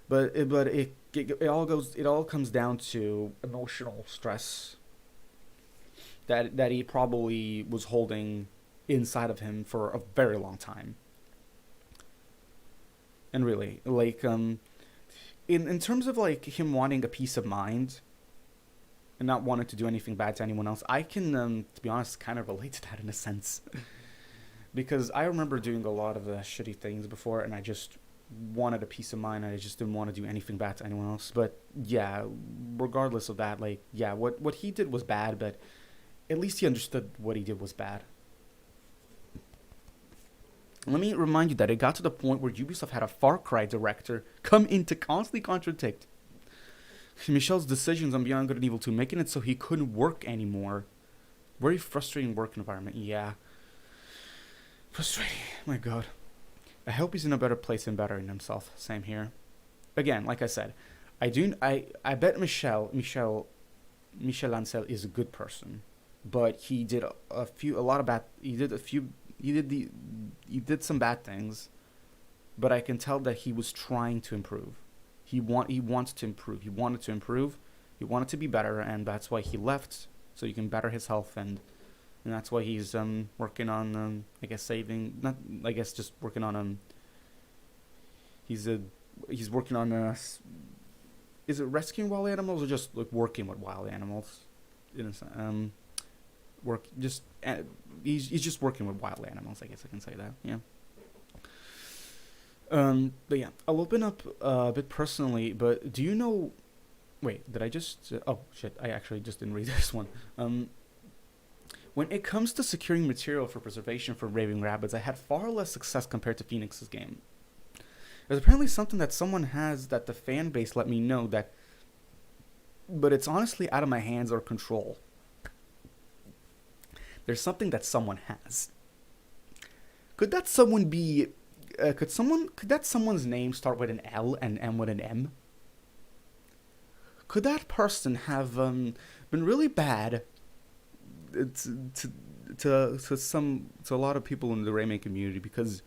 But it all comes down to emotional stress that he probably was holding inside of him for a very long time. And really, like, in terms of like him wanting a peace of mind and not wanting to do anything bad to anyone else, I can, to be honest, kind of relate to that in a sense. Because I remember doing a lot of shitty things before, and I just wanted a peace of mind. I just didn't want to do anything bad to anyone else. But yeah, regardless of that, like, yeah, what he did was bad, but at least he understood what he did was bad. Let me remind you that it got to the point where Ubisoft had a Far Cry director come in to constantly contradict Michel's decisions on Beyond Good and Evil 2, making it so he couldn't work anymore. Very frustrating work environment, yeah. Frustrating, my God. I hope he's in a better place and bettering himself. Same here. Again, like I said, I bet Michel Ancel is a good person, but he did a few he did some bad things, but I can tell that he was trying to improve. He wants to improve. He wanted to improve. He wanted to be better, and that's why he left, so he can better his health, and that's why he's working on I guess saving, not I guess just working on he's a he's working on is it rescuing wild animals or just like working with wild animals? In a, work just he's just working with wild animals. I guess I can say that. Yeah. But yeah, I'll open up a bit personally. But do you know? Wait, did I just? Oh shit! I actually just didn't read this one. When it comes to securing material for preservation for Raving Rabbids, I had far less success compared to Phoenix's game. There's apparently something that someone has that the fan base let me know that, but it's honestly out of my hands or control. There's something that someone has. Could that someone be? Could that someone's name start with an L and end with an M? Could that person have been really bad to a lot of people in the Rayman community because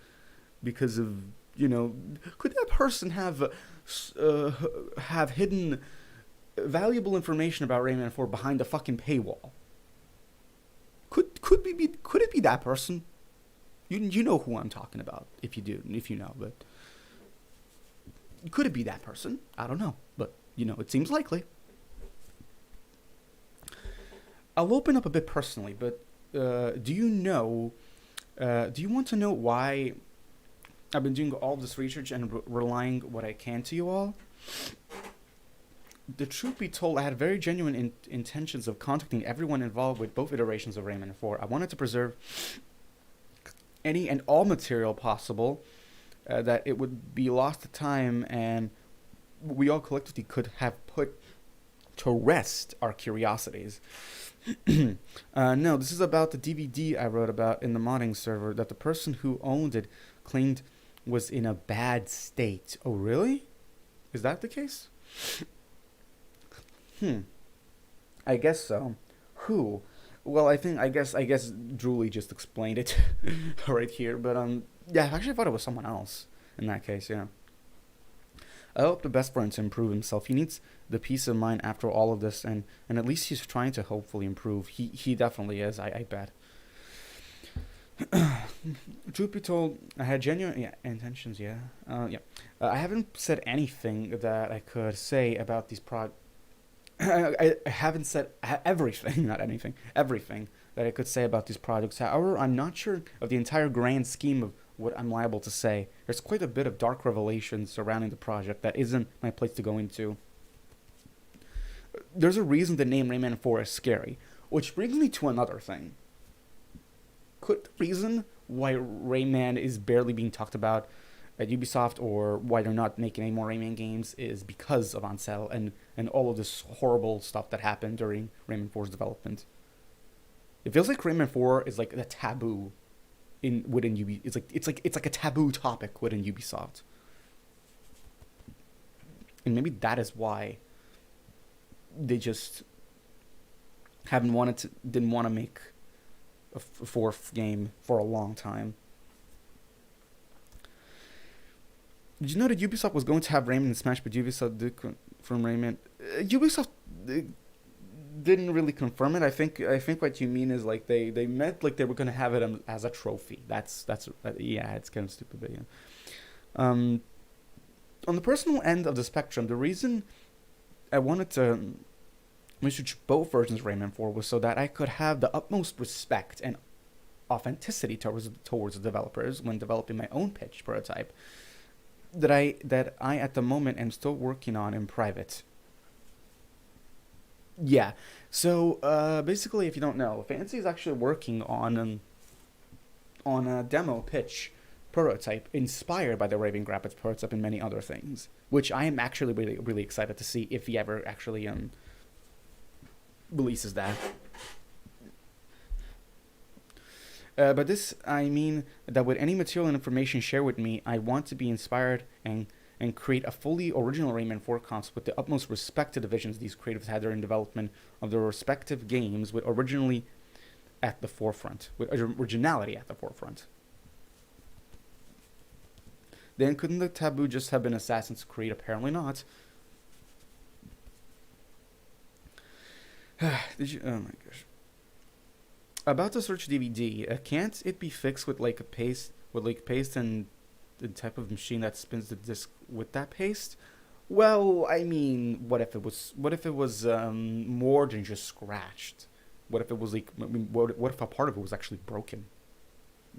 of, you know, could that person have hidden valuable information about Rayman 4 behind a fucking paywall? Could it be that person? You know who I'm talking about, if you know, but could it be that person? I don't know, but you know, it seems likely. I'll open up a bit personally, but do you want to know why I've been doing all this research and relying what I can to you all? The truth be told, I had very genuine intentions of contacting everyone involved with both iterations of Rayman 4. I wanted to preserve any and all material possible, that it would be lost to time, and we all collectively could have put to rest our curiosities. No, this is about the DVD I wrote about in the modding server that the person who owned it claimed was in a bad state. Oh, really? Is that the case? I guess so. Who? Well, I guess Julie just explained it right here, but yeah, I actually thought it was someone else in that case, yeah. I hope the best for him to improve himself. He needs the peace of mind after all of this, and at least he's trying to hopefully improve. He definitely is, I bet. Truth be told, I had genuine intentions, yeah. I haven't said anything that I could say about these I haven't said everything, not anything, everything that I could say about these projects. However, I'm not sure of the entire grand scheme of what I'm liable to say. There's quite a bit of dark revelations surrounding the project that isn't my place to go into. There's a reason the name Rayman 4 is scary, which brings me to another thing. Could the reason why Rayman is barely being talked about at Ubisoft, or why they're not making any more Rayman games, is because of Ansel and all of this horrible stuff that happened during Rayman 4's development? It feels like Rayman 4 is like a taboo within Ubi. It's like a taboo topic within Ubisoft, and maybe that is why they just didn't want to make a fourth game for a long time. Did you know that Ubisoft was going to have Rayman in Smash, but Ubisoft did confirm Rayman? Ubisoft didn't really confirm it. I think what you mean is like they meant like they were going to have it as a trophy. That's yeah, it's kind of stupid, but yeah. On the personal end of the spectrum, the reason I wanted to research both versions of Rayman 4 was so that I could have the utmost respect and authenticity towards the developers when developing my own pitch prototype that I at the moment am still working on in private. Yeah, so basically, if you don't know, Fancy is actually working on a demo pitch prototype inspired by the Raving Rabbids prototype and many other things, which I am actually really, really excited to see if he ever actually releases that. But this, I mean that with any material and information shared with me, I want to be inspired and create a fully original Rayman 4 concept with the utmost respect to the visions these creatives had during development of their respective games, with originally at the forefront, with originality at the forefront. Then couldn't the taboo just have been Assassin's Creed? Apparently not. Did you? Oh my gosh. About to search DVD. Can't it be fixed with like a paste, and the type of machine that spins the disc with that paste? Well, I mean, what if it was? What if it was more than just scratched? What if it was like? I mean, what if a part of it was actually broken?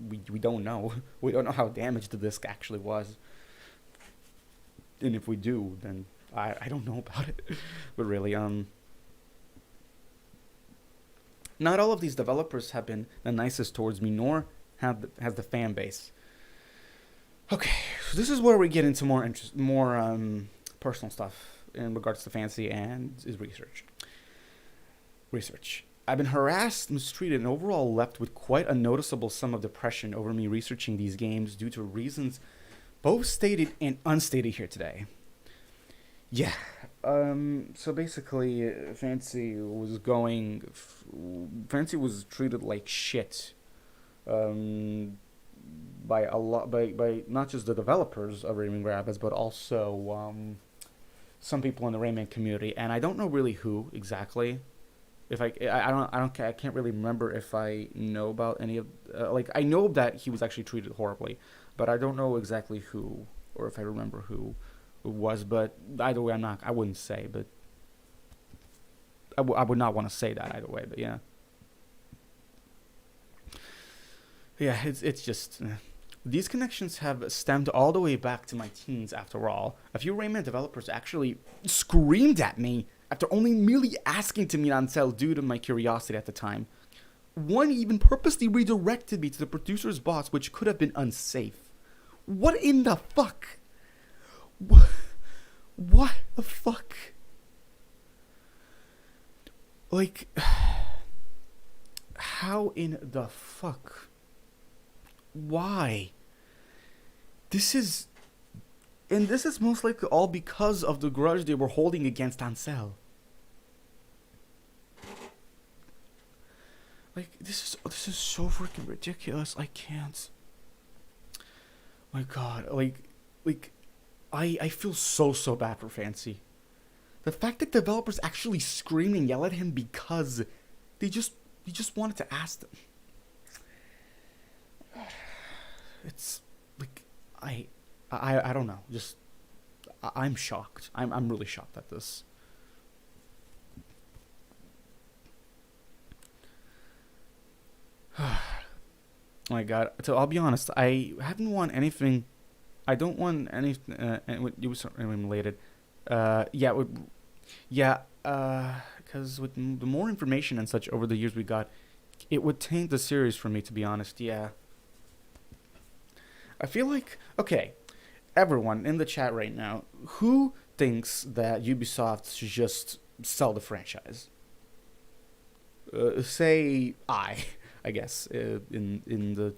We don't know. We don't know how damaged the disc actually was. And if we do, then I don't know about it. But really, not all of these developers have been the nicest towards me, nor has the fan base. Okay, so this is where we get into more personal stuff in regards to fantasy and is research. Research. I've been harassed, mistreated, and overall left with quite a noticeable sum of depression over me researching these games due to reasons both stated and unstated here today. Yeah. So basically, Fantasy was treated like shit. By a lot, by not just the developers of Raving Rabbids, but also some people in the Rayman community, and I don't know really who exactly. If I can't really remember if I know about any of I know that he was actually treated horribly, but I don't know exactly who or if I remember who it was. But either way, I wouldn't say, but I would not want to say that either way. But yeah, it's just. These connections have stemmed all the way back to my teens, after all. A few Rayman developers actually screamed at me after only merely asking to meet on sale due to my curiosity at the time. One even purposely redirected me to the producer's boss, which could have been unsafe. What in the fuck? What the fuck? Like, how in the fuck? Why? This is most likely all because of the grudge they were holding against Ansel. Like, this is so freaking ridiculous. I can't. My God, I feel so bad for Fancy. The fact that developers actually scream and yell at him because they just wanted to ask them. It's like I don't know. Just I'm shocked. I'm really shocked at this. Oh my God. So I'll be honest. I haven't won anything. I don't want anything. It was related. Because with the more information and such over the years we got, it would taint the series for me. To be honest, yeah. I feel like, okay, everyone in the chat right now, who thinks that Ubisoft should just sell the franchise? Say I guess, in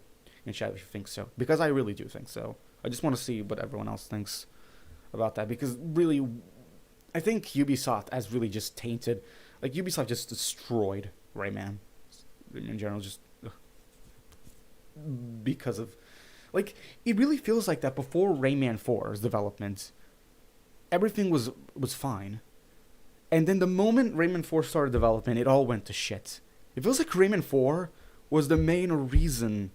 chat if you think so. Because I really do think so. I just want to see what everyone else thinks about that. Because really, I think Ubisoft has really just tainted, like Ubisoft just destroyed Rayman in general, just because of, like, it really feels like that before Rayman 4's development, everything was fine. And then the moment Rayman 4 started development, it all went to shit. It feels like Rayman 4 was the main reason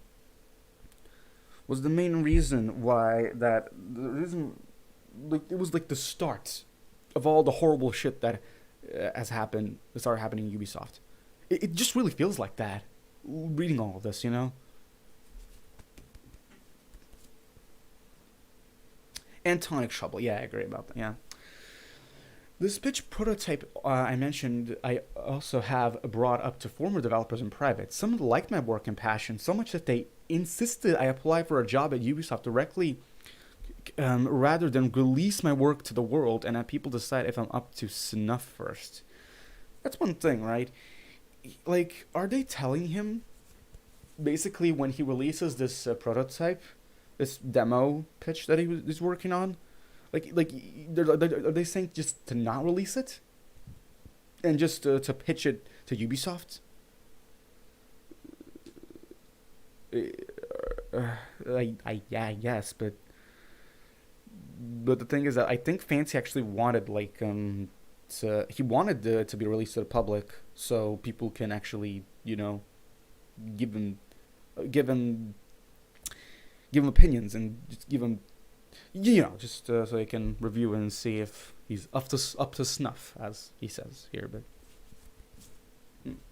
why that, the reason, like, it was like the start of all the horrible shit that started happening in Ubisoft. It just really feels like that, reading all of this, you know? And Tonic Trouble. Yeah, I agree about that. Yeah. This pitch prototype I mentioned, I also have brought up to former developers in private. Some liked my work and passion so much that they insisted I apply for a job at Ubisoft directly rather than release my work to the world and have people decide if I'm up to snuff first. That's one thing, right? Like, are they telling him, basically, when he releases this prototype, this demo pitch that he's working on, are they saying just to not release it, and just to pitch it to Ubisoft? Yeah, yes, but the thing is that I think Fancy actually wanted he wanted to be released to the public so people can actually give him give him give him opinions and just give him just so they can review and see if he's up to snuff, as he says here. But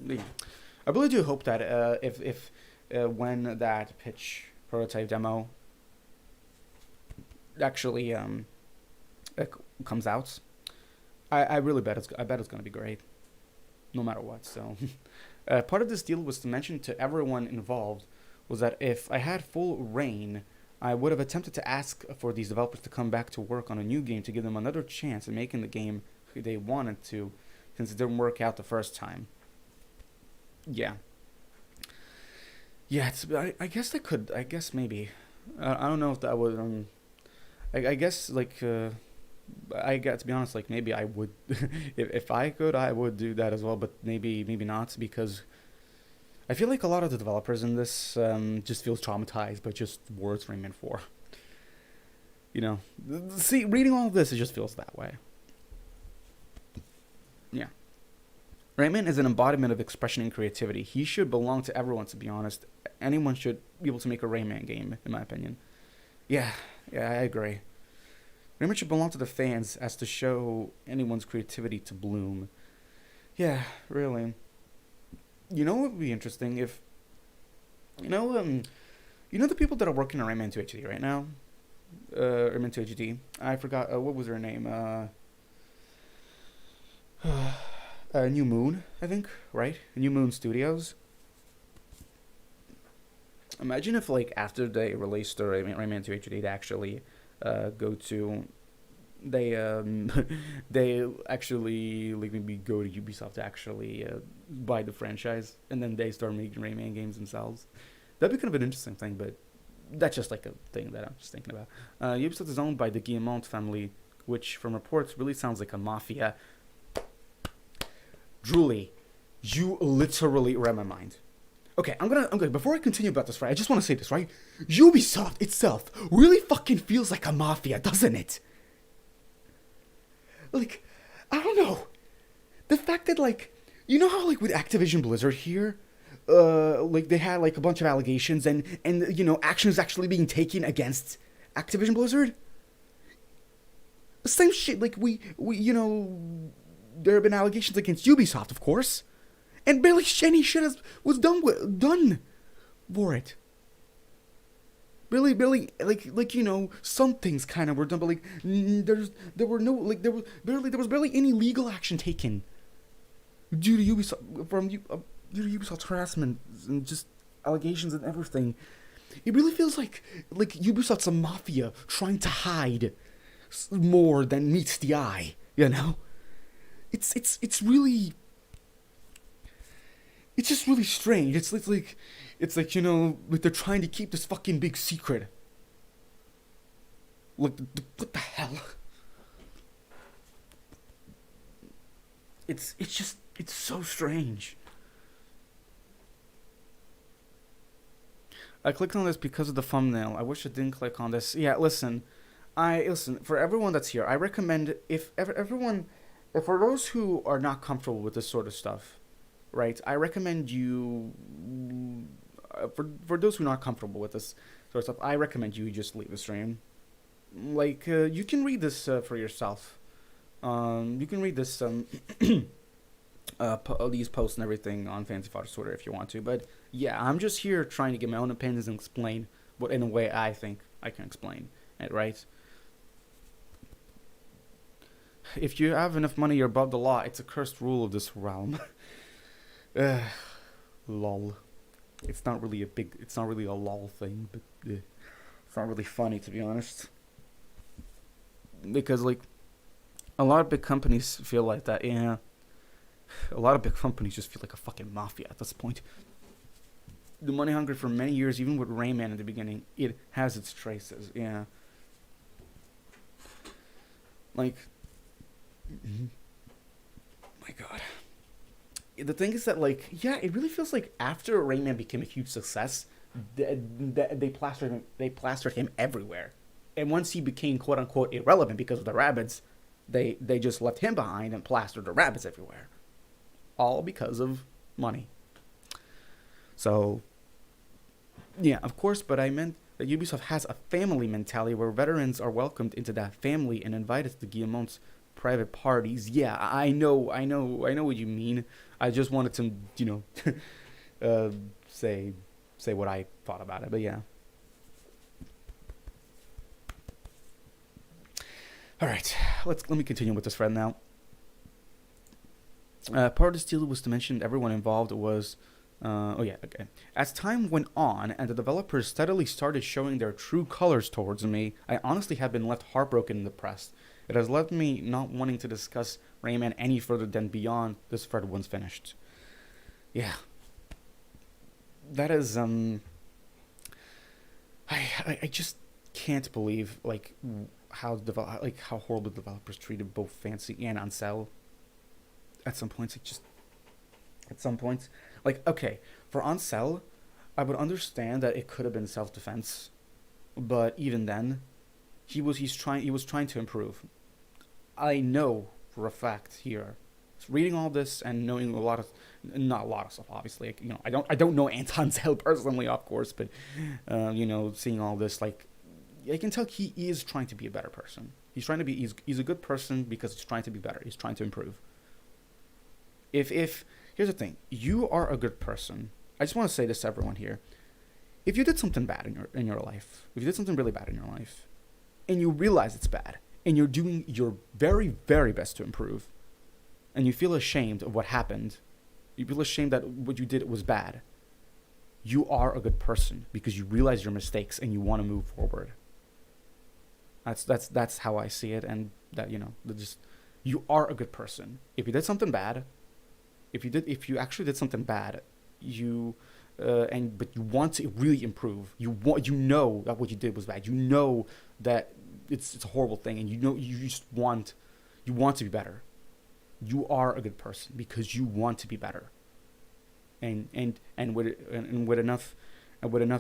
yeah. I really do hope that if when that pitch prototype demo actually comes out, I really bet it's gonna be great, no matter what. So part of this deal was to mention to everyone involved was that if I had full reign, I would have attempted to ask for these developers to come back to work on a new game to give them another chance at making the game they wanted to, since it didn't work out the first time. Yeah. Yeah, I guess I could. I guess maybe. I don't know if that would. I guess I got to be honest. Like maybe I would, if I could, I would do that as well. But maybe not, because I feel like a lot of the developers in this just feels traumatized by just words Rayman 4. See, reading all of this, it just feels that way. Yeah. Rayman is an embodiment of expression and creativity. He should belong to everyone, to be honest. Anyone should be able to make a Rayman game, in my opinion. Yeah, I agree. Rayman should belong to the fans as to show anyone's creativity to bloom. Yeah, really. What would be interesting if, the people that are working on Rayman 2 HD right now? Rayman 2 HD. I forgot, what was her name? New Moon, I think, right? New Moon Studios. Imagine if, after they released the Rayman 2 HD, they actually they actually maybe go to Ubisoft to actually buy the franchise, and then they start making Rayman games themselves. That'd be kind of an interesting thing, but that's just a thing that I'm just thinking about. Ubisoft is owned by the Guillemot family, which from reports really sounds like a mafia. Julie, you literally read my mind. Okay, I'm gonna before I continue about this, right, I just want to say this, right? Ubisoft itself really fucking feels like a mafia, doesn't it? I don't know. The fact that, how, with Activision Blizzard here, they had, a bunch of allegations and action is actually being taken against Activision Blizzard? Same shit, there have been allegations against Ubisoft, of course. And barely any shit was done for it. Barely, some things kind of were done, but there was barely any legal action taken due to Ubisoft's harassment and just allegations and everything. It really feels like Ubisoft's a mafia trying to hide more than meets the eye. It's really. It's just really strange. It's like they're trying to keep this fucking big secret. What the hell? It's so strange. I clicked on this because of the thumbnail. I wish I didn't click on this. Yeah, listen, for everyone that's here, I recommend if for those who are not comfortable with this sort of stuff, right? I recommend you, for those who are not comfortable with this sort of stuff, I recommend you just leave the stream. You can read this for yourself. You can read this these posts and everything on Fancy Fodder's Twitter if you want to. But yeah, I'm just here trying to get my own opinions and explain what in a way I think I can explain it, right? If you have enough money, you're above the law. It's a cursed rule of this realm. Lol. It's not really a lol thing, but it's not really funny, to be honest. Because, a lot of big companies feel like that, yeah. A lot of big companies just feel like a fucking mafia at this point. The money hungry for many years, even with Rayman in the beginning, it has its traces, yeah. My God. the thing is that, like, yeah, it really feels like after Rayman became a huge success, they plastered him everywhere, and once he became quote unquote irrelevant because of the rabbits, they just left him behind and plastered the rabbits everywhere, all because of money. So yeah, of course, but I meant that Ubisoft has a family mentality where veterans are welcomed into that family and invited to Guillemot's private parties. Yeah, I know what you mean. I just wanted to, uh, say say what I thought about it. But yeah, all right, let me continue with this thread now. Part of this deal was to mention that everyone involved was. Oh yeah, okay. As time went on and the developers steadily started showing their true colors towards me, I honestly have been left heartbroken and depressed. It has left me not wanting to discuss Rayman any further than beyond this thread once finished. Yeah, that is I just can't believe like how horrible developers treated both Fancy and Ansel at some points. Like just at some points, like okay, for Ansel, I would understand that it could have been self defense, but even then, he was trying to improve. I know for a fact here, reading all this and knowing a lot of, not a lot of stuff, obviously. Like, I don't know Anton Zell personally, of course, but seeing all this, like, I can tell he is trying to be a better person. He's a good person because he's trying to be better. He's trying to improve. If here's the thing, you are a good person. I just want to say this to everyone here. If you did something bad in your life, if you did something really bad in your life, and you realize it's bad, and you're doing your very, very best to improve, and you feel ashamed of what happened, you feel ashamed that what you did was bad, you are a good person because you realize your mistakes and you want to move forward. That's how I see it, and that just you are a good person. If you did something bad, if you actually did something bad, you but you want to really improve. You know that what you did was bad. You know that it's a horrible thing, and you just want to be better. You are a good person because you want to be better. And with enough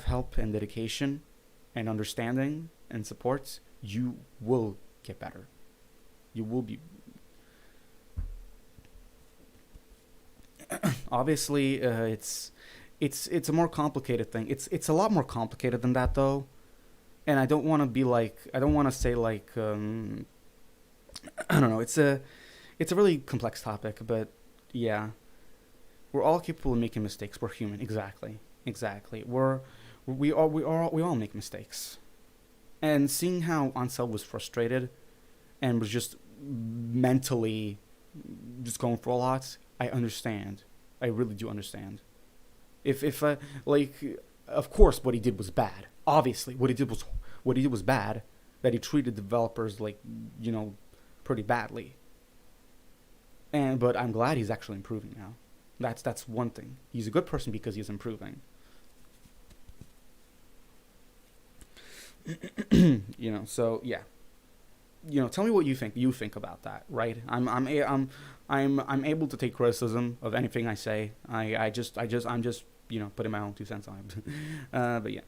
help and dedication and understanding and support, you will get better. You will be. Obviously, it's a more complicated thing. It's a lot more complicated than that, though. And I don't want to be like, I don't want to say like I don't know. It's a really complex topic, but yeah, we're all capable of making mistakes. We're human. Exactly. We all make mistakes. And seeing how Ansel was frustrated and was just mentally just going for a lot, I understand. I really do understand. If like, of course, what he did was bad. Obviously, what he did was bad. That he treated developers like, pretty badly. But I'm glad he's actually improving now. That's one thing. He's a good person because he's improving. So yeah. Tell me what you think about that, right? I'm able to take criticism of anything I say. I'm just putting my own 2 cents on it. But yeah.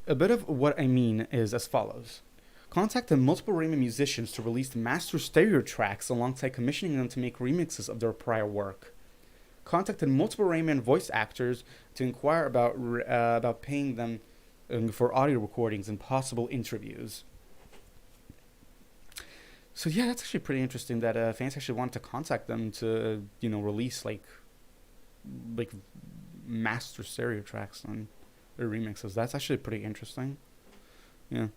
A bit of what I mean is as follows. Contacted multiple Rayman musicians to release master stereo tracks alongside commissioning them to make remixes of their prior work. Contacted multiple Rayman voice actors to inquire about paying them for audio recordings and possible interviews. So yeah, that's actually pretty interesting that fans actually wanted to contact them to release like master stereo tracks on their remixes. That's actually pretty interesting. Yeah.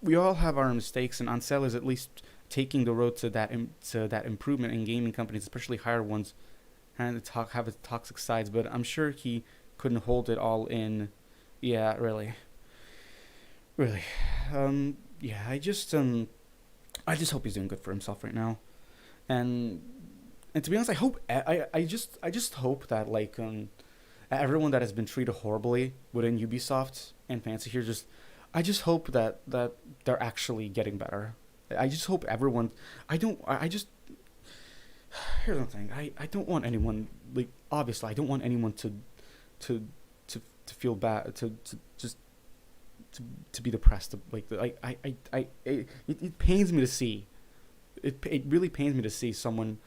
We all have our mistakes, and Ansel is at least taking the road to that improvement in gaming companies, especially higher ones, and have its toxic sides. But I'm sure he couldn't hold it all in. Yeah, really. Yeah. I just hope he's doing good for himself right now, and to be honest, I just hope that like everyone that has been treated horribly within Ubisoft and Fancy here I just hope that they're actually getting better. I just hope everyone. I don't. I just here's the thing. I don't want anyone, like, obviously I don't want anyone to to feel bad, to just to be depressed. Like, it pains me to see. It really pains me to see someone,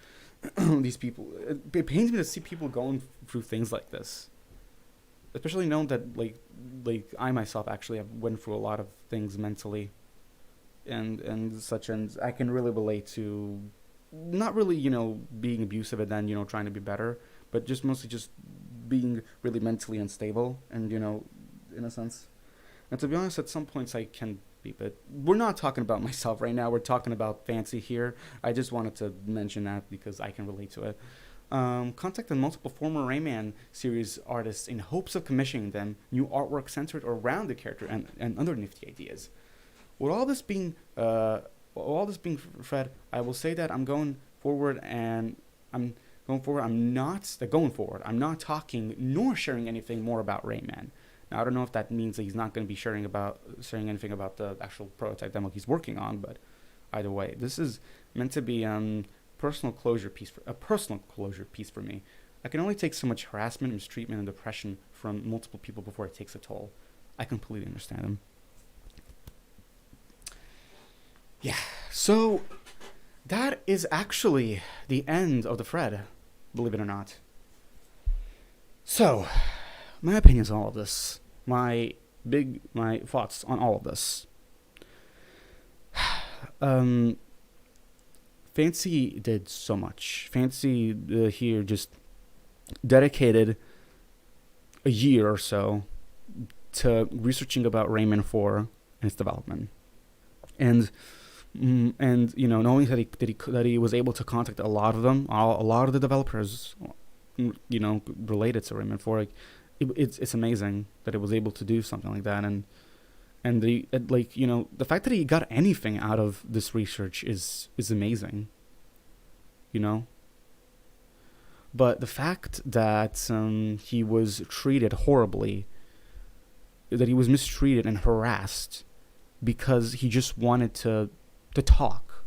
these people. It pains me to see people going through things like this, especially knowing that, like I myself actually have went through a lot of things mentally, and such, and I can really relate to, not really, being abusive and then, trying to be better, but just mostly just being really mentally unstable, and, in a sense. And to be honest, at some points I can be, but we're not talking about myself right now. We're talking about Fancy here. I just wanted to mention that because I can relate to it. Contacted multiple former Rayman series artists in hopes of commissioning them new artwork centered around the character and other nifty ideas. With all this being fed, I will say that I'm going forward, and I'm going forward. I'm not talking nor sharing anything more about Rayman. Now, I don't know if that means that he's not going to be sharing anything about the actual prototype demo he's working on, but either way, this is meant to be a personal closure piece for me. I can only take so much harassment, mistreatment, and depression from multiple people before it takes a toll. I completely understand him. Yeah, so that is actually the end of the thread, believe it or not. So, my opinions on all of this, my thoughts on all of this. Fancy did so much. Fancy here just dedicated a year or so to researching about Rayman 4 and its development, and knowing that he was able to contact a lot of them, a lot of the developers, related to Rayman 4. Like, it's amazing that it was able to do something like that, and the fact that he got anything out of this research is amazing. But the fact that he was treated horribly, that he was mistreated and harassed because he just wanted to talk,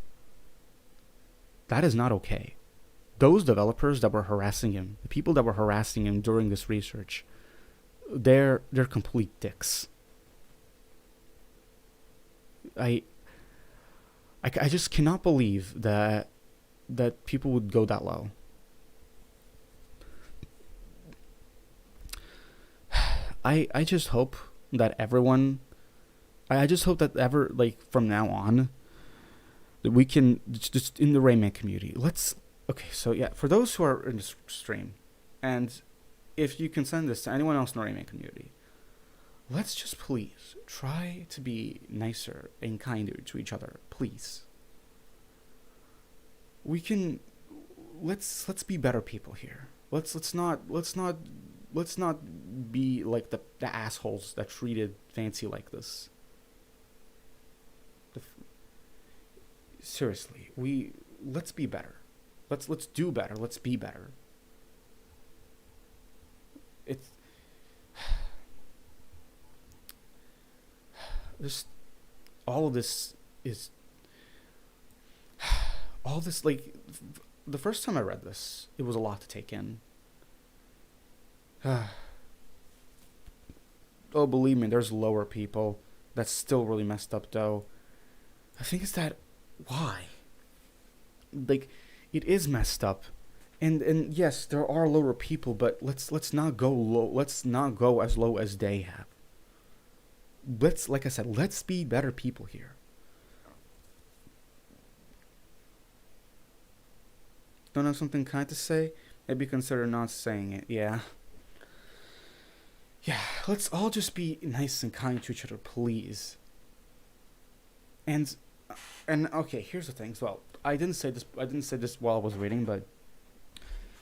that is not okay. Those developers that were harassing him, the people that were harassing him during this research, they're complete dicks. I just cannot believe that people would go that low. I just hope that everyone, I just hope that from now on, that we can just in the Rayman community. For those who are in this stream, and if you can send this to anyone else in the Rayman community, let's just please try to be nicer and kinder to each other, please. Let's be better people here. Let's not be like the assholes that treated Fancy like this. Seriously, let's be better. Let's do better. Let's be better. It's just all of this is all this, like, the first time I read this, it was a lot to take in. Oh, believe me, there's lower people that's still really messed up, though. I think it's that, why? Like, it is messed up, and yes, there are lower people, but let's not go low. Let's not go as low as they have. Like I said, let's be better people here. Don't have something kind to say? Maybe consider not saying it. Yeah, let's all just be nice and kind to each other, please. And okay, here's the thing. Well, I didn't say this while I was reading, but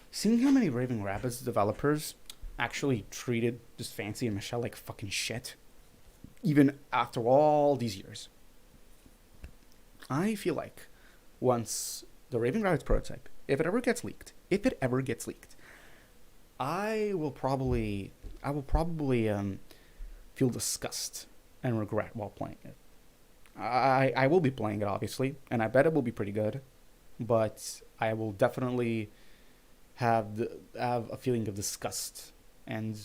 seeing how many Raving Rabbids developers actually treated just Fancy and Michelle like fucking shit, even after all these years, I feel like once the Raving Rabbids prototype, if it ever gets leaked, I will probably feel disgust and regret while playing it. I will be playing it, obviously, and I bet it will be pretty good, but I will definitely have a feeling of disgust, and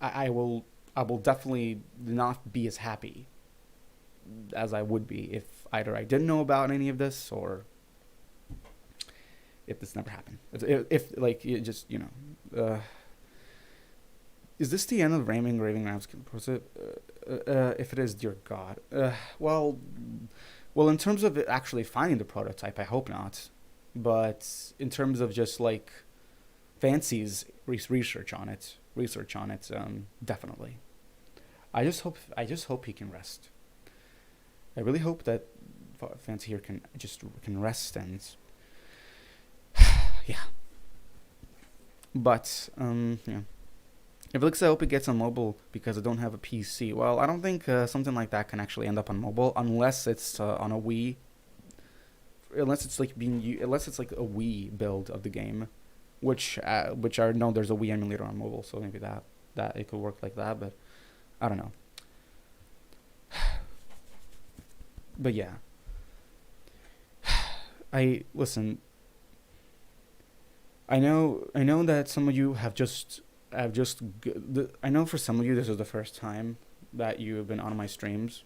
I will definitely not be as happy as I would be if either I didn't know about any of this or if this never happened. If like it just is this the end of Raving Rabbids? If it is, dear God. Well, in terms of actually finding the prototype, I hope not. But in terms of just like Fancy's research on it, definitely. I just hope he can rest. I really hope that Fancy here can rest and yeah. But yeah. If it looks, I hope it gets on mobile because I don't have a PC. Well, I don't think something like that can actually end up on mobile unless it's on a Wii. Unless it's like a Wii build of the game, which I know there's a Wii emulator on mobile, so maybe that it could work like that. But I don't know. But yeah, I listen. I know that some of you I know for some of you this is the first time that you have been on my streams.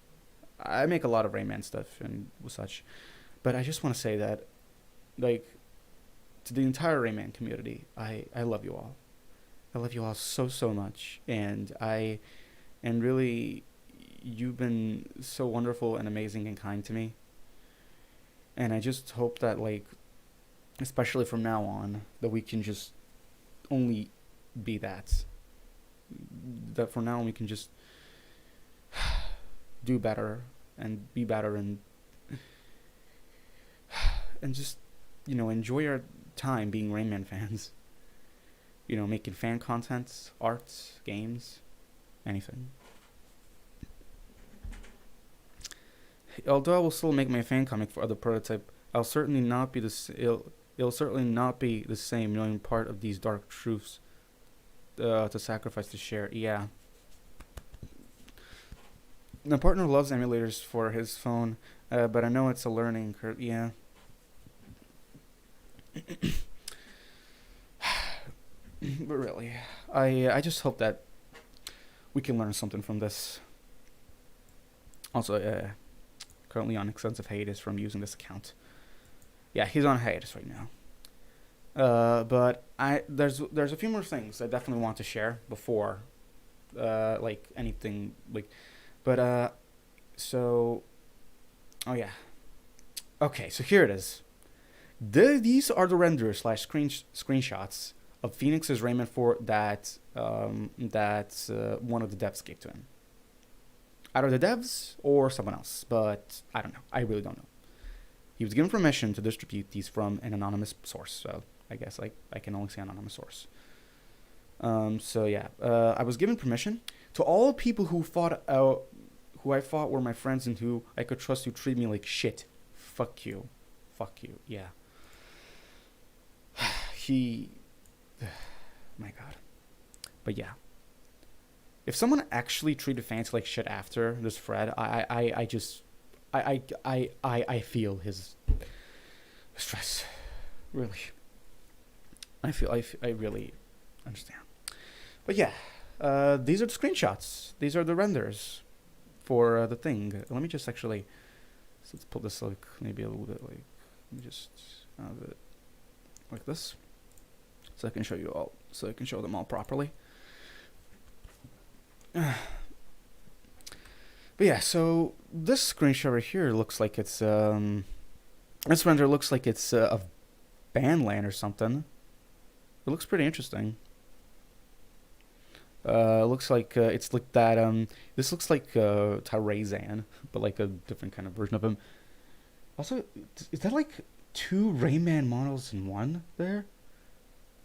I make a lot of Rayman stuff and such, but I just want to say that, like, to the entire Rayman community, I love you all. I love you all so much, and really, you've been so wonderful and amazing and kind to me, and I just hope that, like, especially from now on, that we can just only be that. That from now on we can just do better and be better and just, enjoy our time being Rayman fans. Making fan content, arts, games, anything. Although I will still make my fan comic for other prototype, I'll certainly not be it'll certainly not be the same, knowing part of these dark truths to sacrifice to share. Yeah. My partner loves emulators for his phone, but I know it's a learning curve. Yeah. But really, I just hope that we can learn something from this. Also, currently on extensive hiatus from using this account. Yeah, he's on hiatus right now. But there's a few more things I definitely want to share before, like anything like, but so, oh yeah, okay, so here it is. These are the renders / screenshots of Phoenix's Rayman 4 that one of the devs gave to him. Either the devs or someone else, but I don't know. I really don't know. He was given permission to distribute these from an anonymous source, so I guess I can only say anonymous source. So yeah, I was given permission to all people who I thought were my friends and who I could trust, who treat me like shit. Fuck you, yeah. My God. But yeah, if someone actually treated Fancy like shit after this thread, I feel his stress. Really. I really understand. But yeah, these are the screenshots. These are the renders for the thing. Let me just actually, let's put this like maybe a little bit like, let me just have it like this, so I can show you all, so I can show them all properly. But yeah, so this screenshot right here looks like it's this render looks like it's of Bandland or something. It looks pretty interesting. Looks like it's like that. This looks like Tarazan, but like a different kind of version of him. Also, is that like two Rayman models in one there?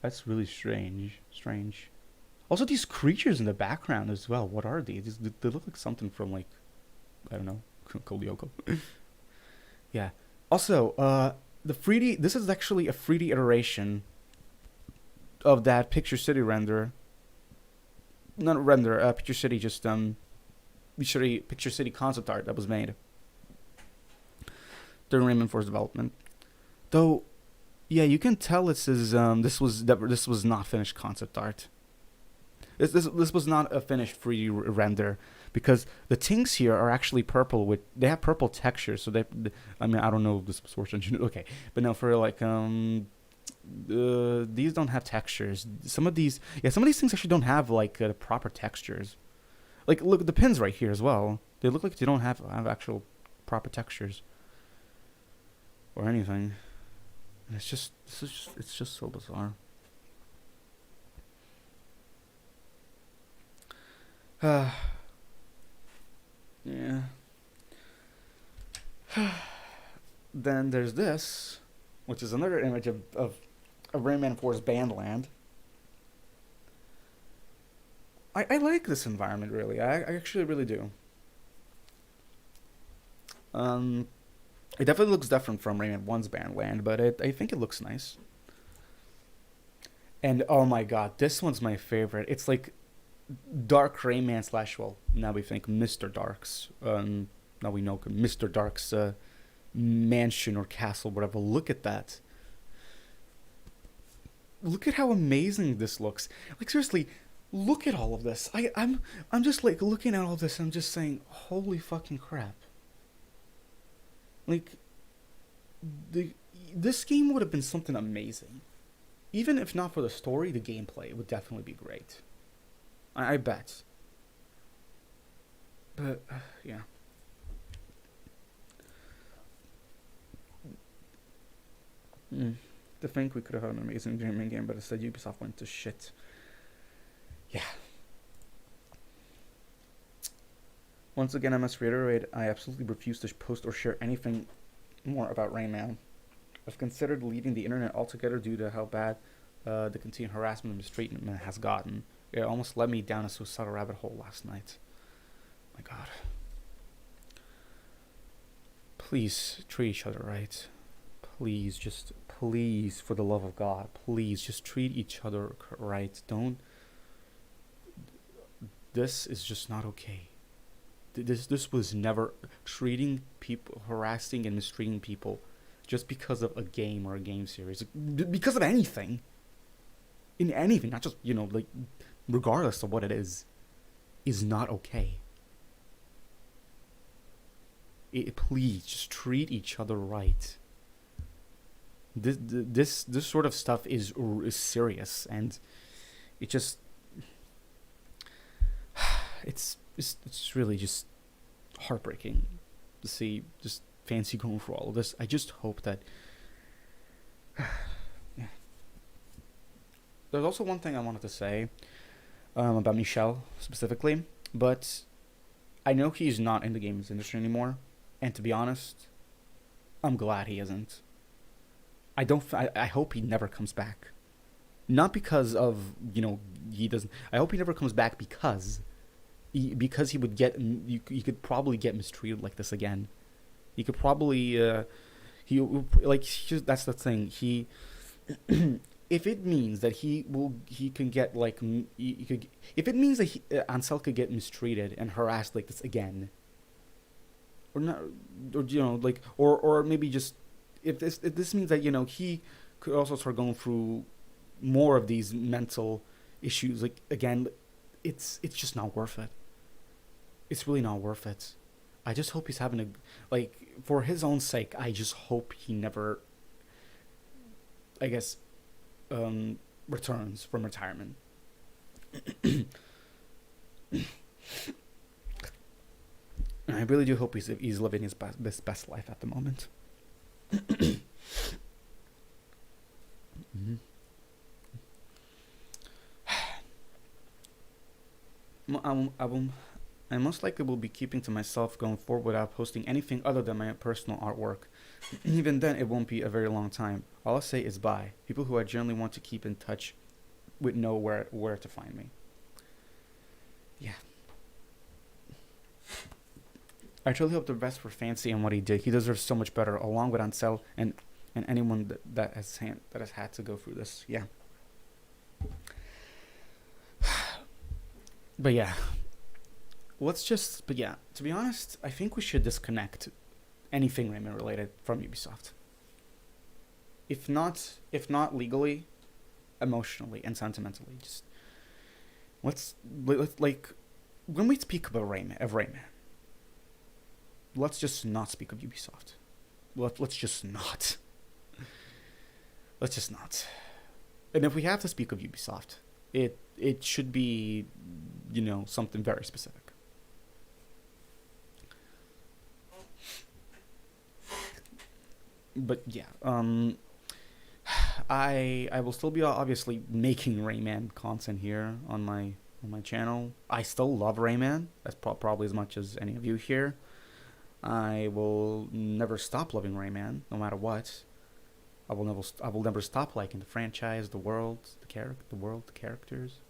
That's really strange. Also, these creatures in the background as well. What are these? They look like something from, like, I don't know, Cold Yoko. Yeah. Also, the 3D. This is actually a 3D iteration of that Picture City render. Not render. Picture City, just Picture City concept art that was made during Rayman 4's development. Though, Yeah, you can tell this was not finished concept art. This was not a finished 3D render, because the things here are actually purple with they have purple textures. So I mean, I don't know if this was Source Engine. Okay, but no, for like these don't have textures. Some of these things actually don't have like proper textures. Like look at the pins right here as well. They look like they don't have actual proper textures or anything. And it's just so bizarre. Yeah. Then there's this, which is another image of Rayman 4's Bandland. I like this environment, really. I actually really do. Um, it definitely looks different from Rayman 1's Bandland, but I think it looks nice. And oh my god, this one's my favorite. It's like Dark Rayman slash, well, now we think Mr. Dark's, now we know Mr. Dark's mansion or castle, whatever. Look at that. Look at how amazing this looks. Like seriously, look at all of this. I'm just like looking at all of this. I'm just saying, holy fucking crap. Like the this game would have been something amazing. Even if not for the story, the gameplay would definitely be great. I bet. But yeah. Mm. To think we could have had an amazing Dreaming game, but instead Ubisoft went to shit. Yeah. Once again, I must reiterate, I absolutely refuse to post or share anything more about Rayman. I've considered leaving the internet altogether due to how bad the continued harassment and mistreatment has gotten. It almost led me down a suicidal rabbit hole last night. My god. Please treat each other right. Please, just please, for the love of God, please just treat each other right. Don't. This is just not okay. This was never treating people, harassing and mistreating people, just because of a game or a game series, because of anything. In anything, not just like, regardless of what it is not okay. Please just treat each other right. This sort of stuff is serious, and it just it's really just heartbreaking to see just Fancy going through all of this. I just hope that yeah. There's also one thing I wanted to say about Michel specifically, but I know he's not in the games industry anymore, and to be honest, I'm glad he isn't. I hope he never comes back. Not because of, he doesn't. I hope he never comes back because he would get, you could probably get mistreated like this again. He could probably, that's the thing. He, if it means that he can get like, if it means that Ansel could get mistreated and harassed like this again, or not, or maybe just, if this means that he could also start going through more of these mental issues, like again, it's just not worth it. It's really not worth it. I just hope he's having for his own sake, I just hope he never, I guess, returns from retirement. I really do hope he's living his best life at the moment. Mm-hmm. I most likely will be keeping to myself going forward without posting anything other than my personal artwork. Even then, it won't be a very long time. All I'll say is bye. People who I generally want to keep in touch with know where to find me. Yeah. I truly hope the best for Fancy and what he did. He deserves so much better, along with Ansel and anyone that has had to go through this. Yeah. But yeah. To be honest, I think we should disconnect anything Rayman related from Ubisoft. if not legally, emotionally and sentimentally. Just let's like when we speak about Rayman, let's just not speak of Ubisoft. Let's just not. Let's just not. And if we have to speak of Ubisoft, it should be, something very specific. But yeah, I will still be obviously making Rayman content here on my channel. I still love Rayman. That's probably as much as any of you here. I will never stop loving Rayman, no matter what. I will never stop liking the franchise, the world, the characters.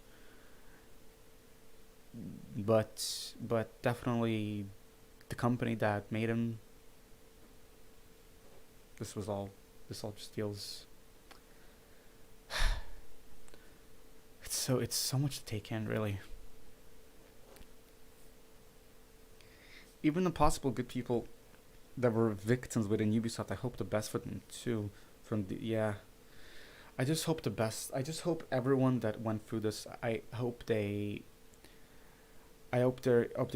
But definitely the company that made him. This was all. This all just feels. It's so much to take in, really. Even the possible good people that were victims within Ubisoft, I hope the best for them too. From the yeah, I just hope the best. I just hope everyone that went through this. I hope they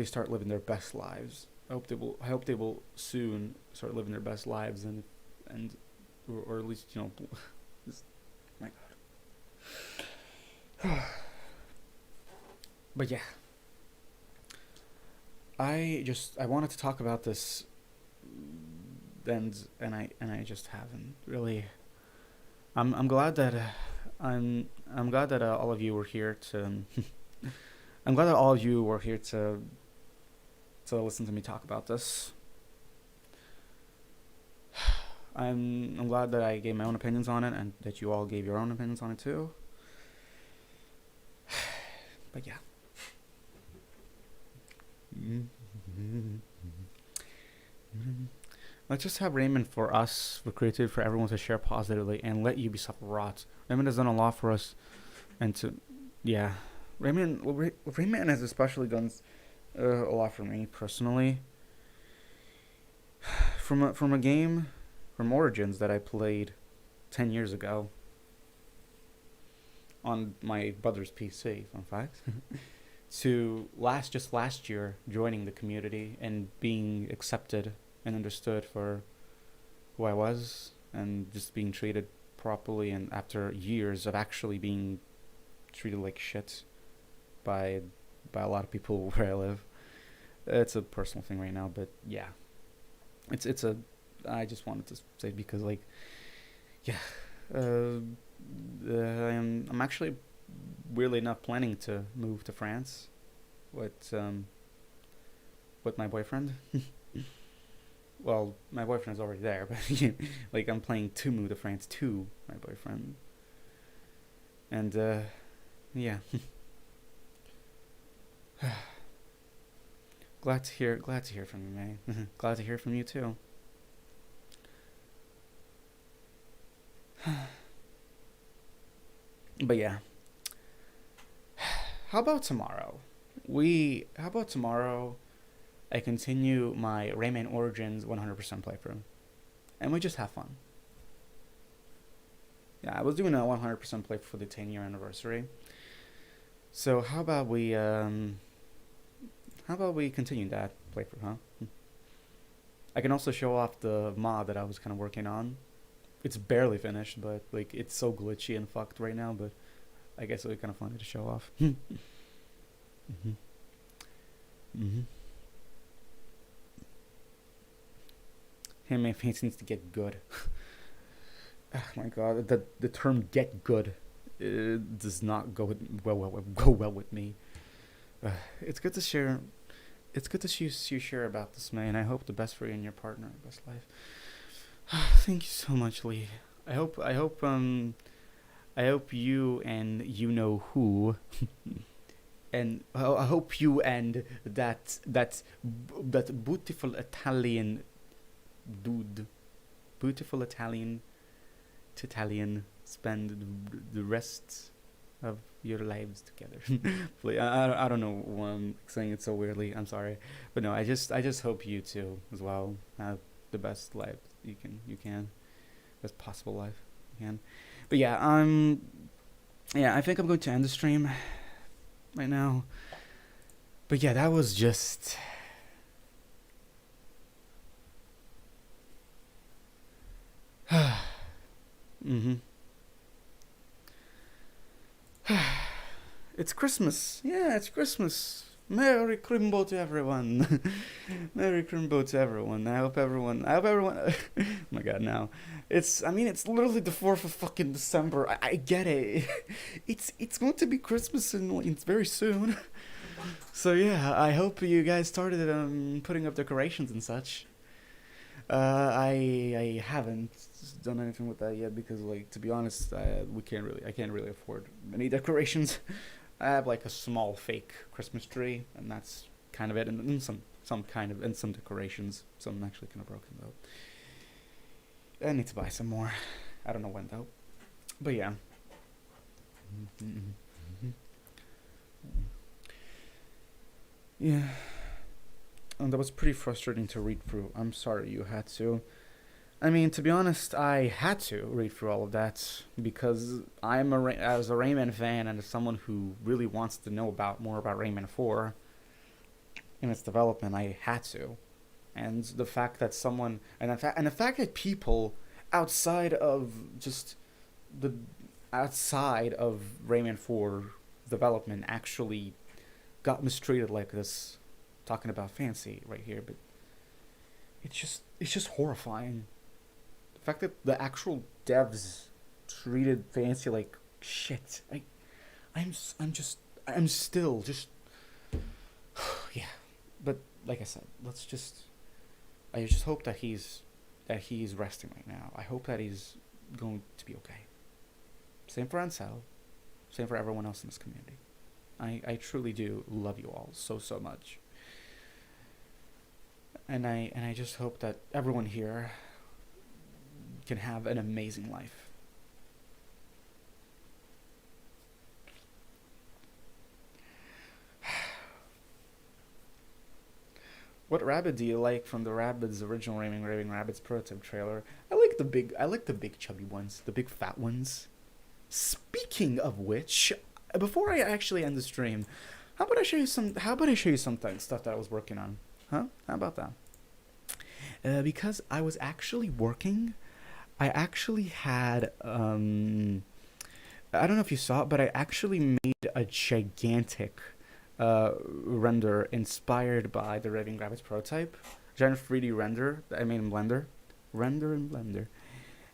start living their best lives. I hope they will soon start living their best lives and or at least just, my God. But yeah, I wanted to talk about this and I just haven't really. I'm glad that I'm glad that all of you were here to. I'm glad that all of you were here to listen to me talk about this. I'm glad that I gave my own opinions on it and that you all gave your own opinions on it too. But yeah. Let's just have Rayman for us, for creative, for everyone to share positively, and let Ubisoft rot. Rayman has done a lot for us, and yeah, Rayman has especially done a lot for me personally. From a game, from Origins that I played 10 years ago on my brother's PC, fun fact, to last year joining the community and being accepted and understood for who I was and just being treated properly, and after years of actually being treated like shit by a lot of people where I live. It's a personal thing right now, but yeah. It's a I just wanted to say because yeah, I'm actually weirdly enough planning to move to France with my boyfriend. Well, my boyfriend is already there, but I'm planning to move to France to my boyfriend, and yeah. Glad to hear from you, May. Glad to hear from you too. But yeah. How about tomorrow? How about tomorrow I continue my Rayman Origins 100% playthrough. And we just have fun. Yeah, I was doing a 100% playthrough for the 10-year anniversary. So how about we continue that playthrough, huh? I can also show off the mod that I was kind of working on. It's barely finished, but it's so glitchy and fucked right now, but I guess it would be kind of funny to show off. Mhm. Mhm. My face needs to get good. Oh my god, the term "get good" does not go well with me. It's good to share. It's good to you share about this, man. I hope the best for you and your partner, best life. Thank you so much, Lee. I hope you and you know who, and I hope you and that beautiful Italian dude, beautiful Italian spend the rest of your lives together. I don't know why I'm saying it so weirdly. I'm sorry, but no, I just hope you too as well have the best life you can best possible life. again. But yeah, yeah, I think I'm going to end the stream right now. But yeah, that was just. Mm-hmm. It's Christmas. Yeah, it's Christmas. Merry Crimbo to everyone. Merry Crimbo to everyone. I hope everyone. Oh my God, now. It's. I mean, it's literally the 4th of fucking December. I get it. It's going to be Christmas in very soon. So yeah, I hope you guys started putting up decorations and such. I haven't done anything with that yet because, like, to be honest, I can't really afford many decorations. I have like a small fake Christmas tree, and that's kind of it, and some decorations. Some actually kind of broken though. I need to buy some more. I don't know when though, but yeah. Yeah, and that was pretty frustrating to read through. I'm sorry you had to. I mean, to be honest, I had to read through all of that because as a Rayman fan and as someone who really wants to know more about Rayman 4 and its development, I had to. And the fact that the fact that people outside of just the outside of Rayman 4 development actually got mistreated like this, talking about fancy right here, but it's just horrifying. The fact that the actual devs treated fancy like shit. I'm still just yeah. But like I said, I just hope that he's resting right now. I hope that he's going to be okay. Same for Ansel. Same for everyone else in this community. I truly do love you all so much. And I just hope that everyone here can have an amazing life. What rabbit do you like from the Rabbids original Raving Rabbids prototype trailer? I like the big chubby ones, the big fat ones. Speaking of which, before I actually end the stream, how about I show you some stuff that I was working on? Huh? How about that? Because I was actually working, I actually had I don't know if you saw it, but I actually made a gigantic render inspired by the Raving Rabbids prototype. Giant 3D render that I made in Blender. Render in Blender.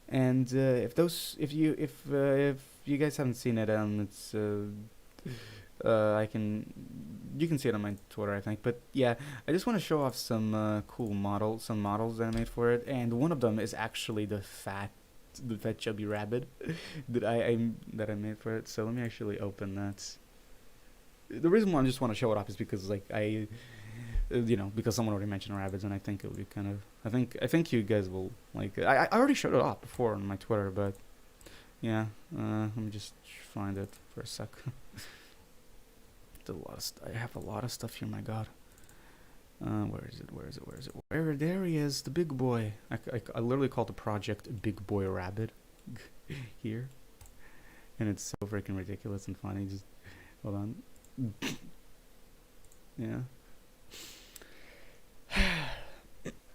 And if you guys haven't seen it, it's you can see it on my Twitter, I think. But yeah, I just want to show off some some models that I made for it, and one of them is actually the fat chubby rabbit that I made for it. So let me actually open that. The reason why I just want to show it off is because because someone already mentioned rabbits, and I think it would be kind of I think you guys will like it. I already showed it off before on my Twitter, but yeah, let me just find it for a sec. I have a lot of stuff here. My God, where is it? There he is, the big boy. I literally called the project Big Boy Rabbit here, and it's so freaking ridiculous and funny. Just hold on. Yeah.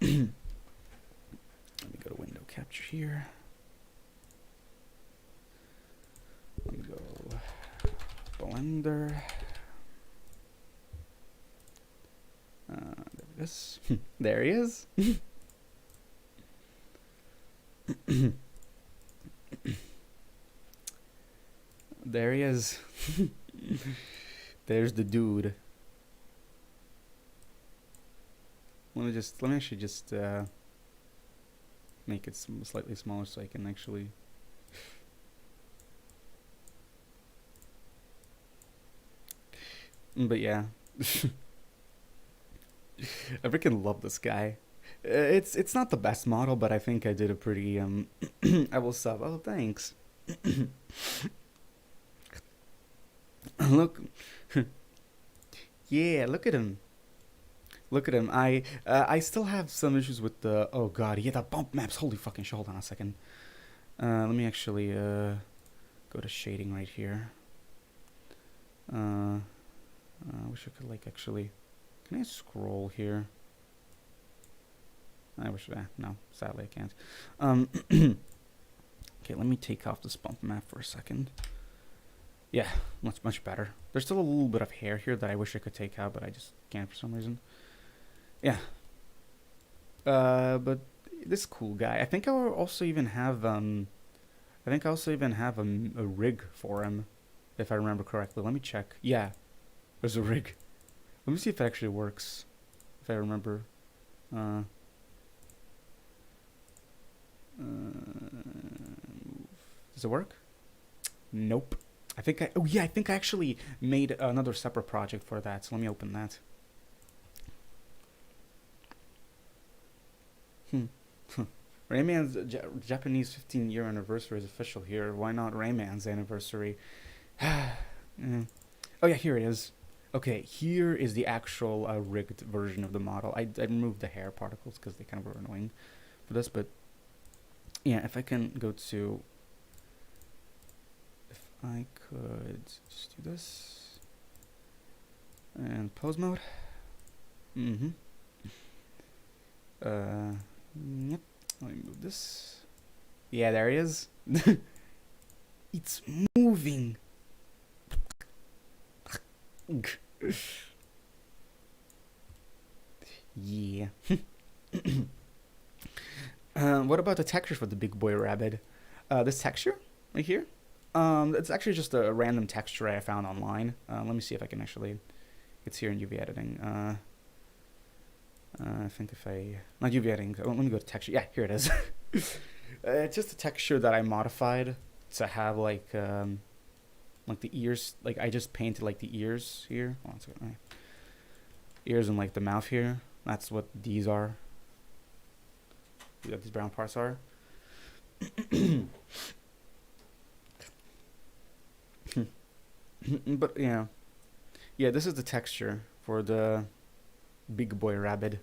Let me go to window capture here. Let me go Blender. There it is. There he is. There he is. There's the dude. Let me actually just make it slightly smaller so I can actually. But yeah, I freaking love this guy. It's not the best model, but I think I did a pretty I will sub. Oh, thanks. Look, yeah, look at him. Look at him. I still have some issues with the. Oh God, yeah, the bump maps. Holy fucking shit! Hold on a second. Let me actually go to shading right here. I wish I could like actually. Can I scroll here? I wish. No, sadly I can't. Okay, let me take off this bump map for a second. Yeah, much better. There's still a little bit of hair here that I wish I could take out, but I just can't for some reason. Yeah. But this cool guy. I think I also even have a rig for him, if I remember correctly. Let me check. Yeah, there's a rig. Let me see if it actually works. If I remember. Does it work? Nope. Oh yeah, I think I actually made another separate project for that. So let me open that. Rayman's Japanese 15-year anniversary is official here. Why not Rayman's anniversary? Mm. Oh yeah, here it is. Okay, here is the actual rigged version of the model. I removed the hair particles because they kind of were annoying for this, but yeah, if I can go to... If I could just do this. And pose mode. Mm-hmm. Yep. Let me move this. Yeah, there he is. It's moving. Yeah. What about the texture for the big boy rabbit? This texture right here. It's actually just a random texture I found online. Let me see if I can actually. It's here in UV editing. I think if I not UV editing. Let me go to texture. Yeah, here it is. It's just a texture that I modified to have like the ears. Like I just painted like the ears here. Hold on a second. Right. Ears and like the mouth here. That's what these are. What these brown parts are. But yeah, this is the texture for the big boy rabbit.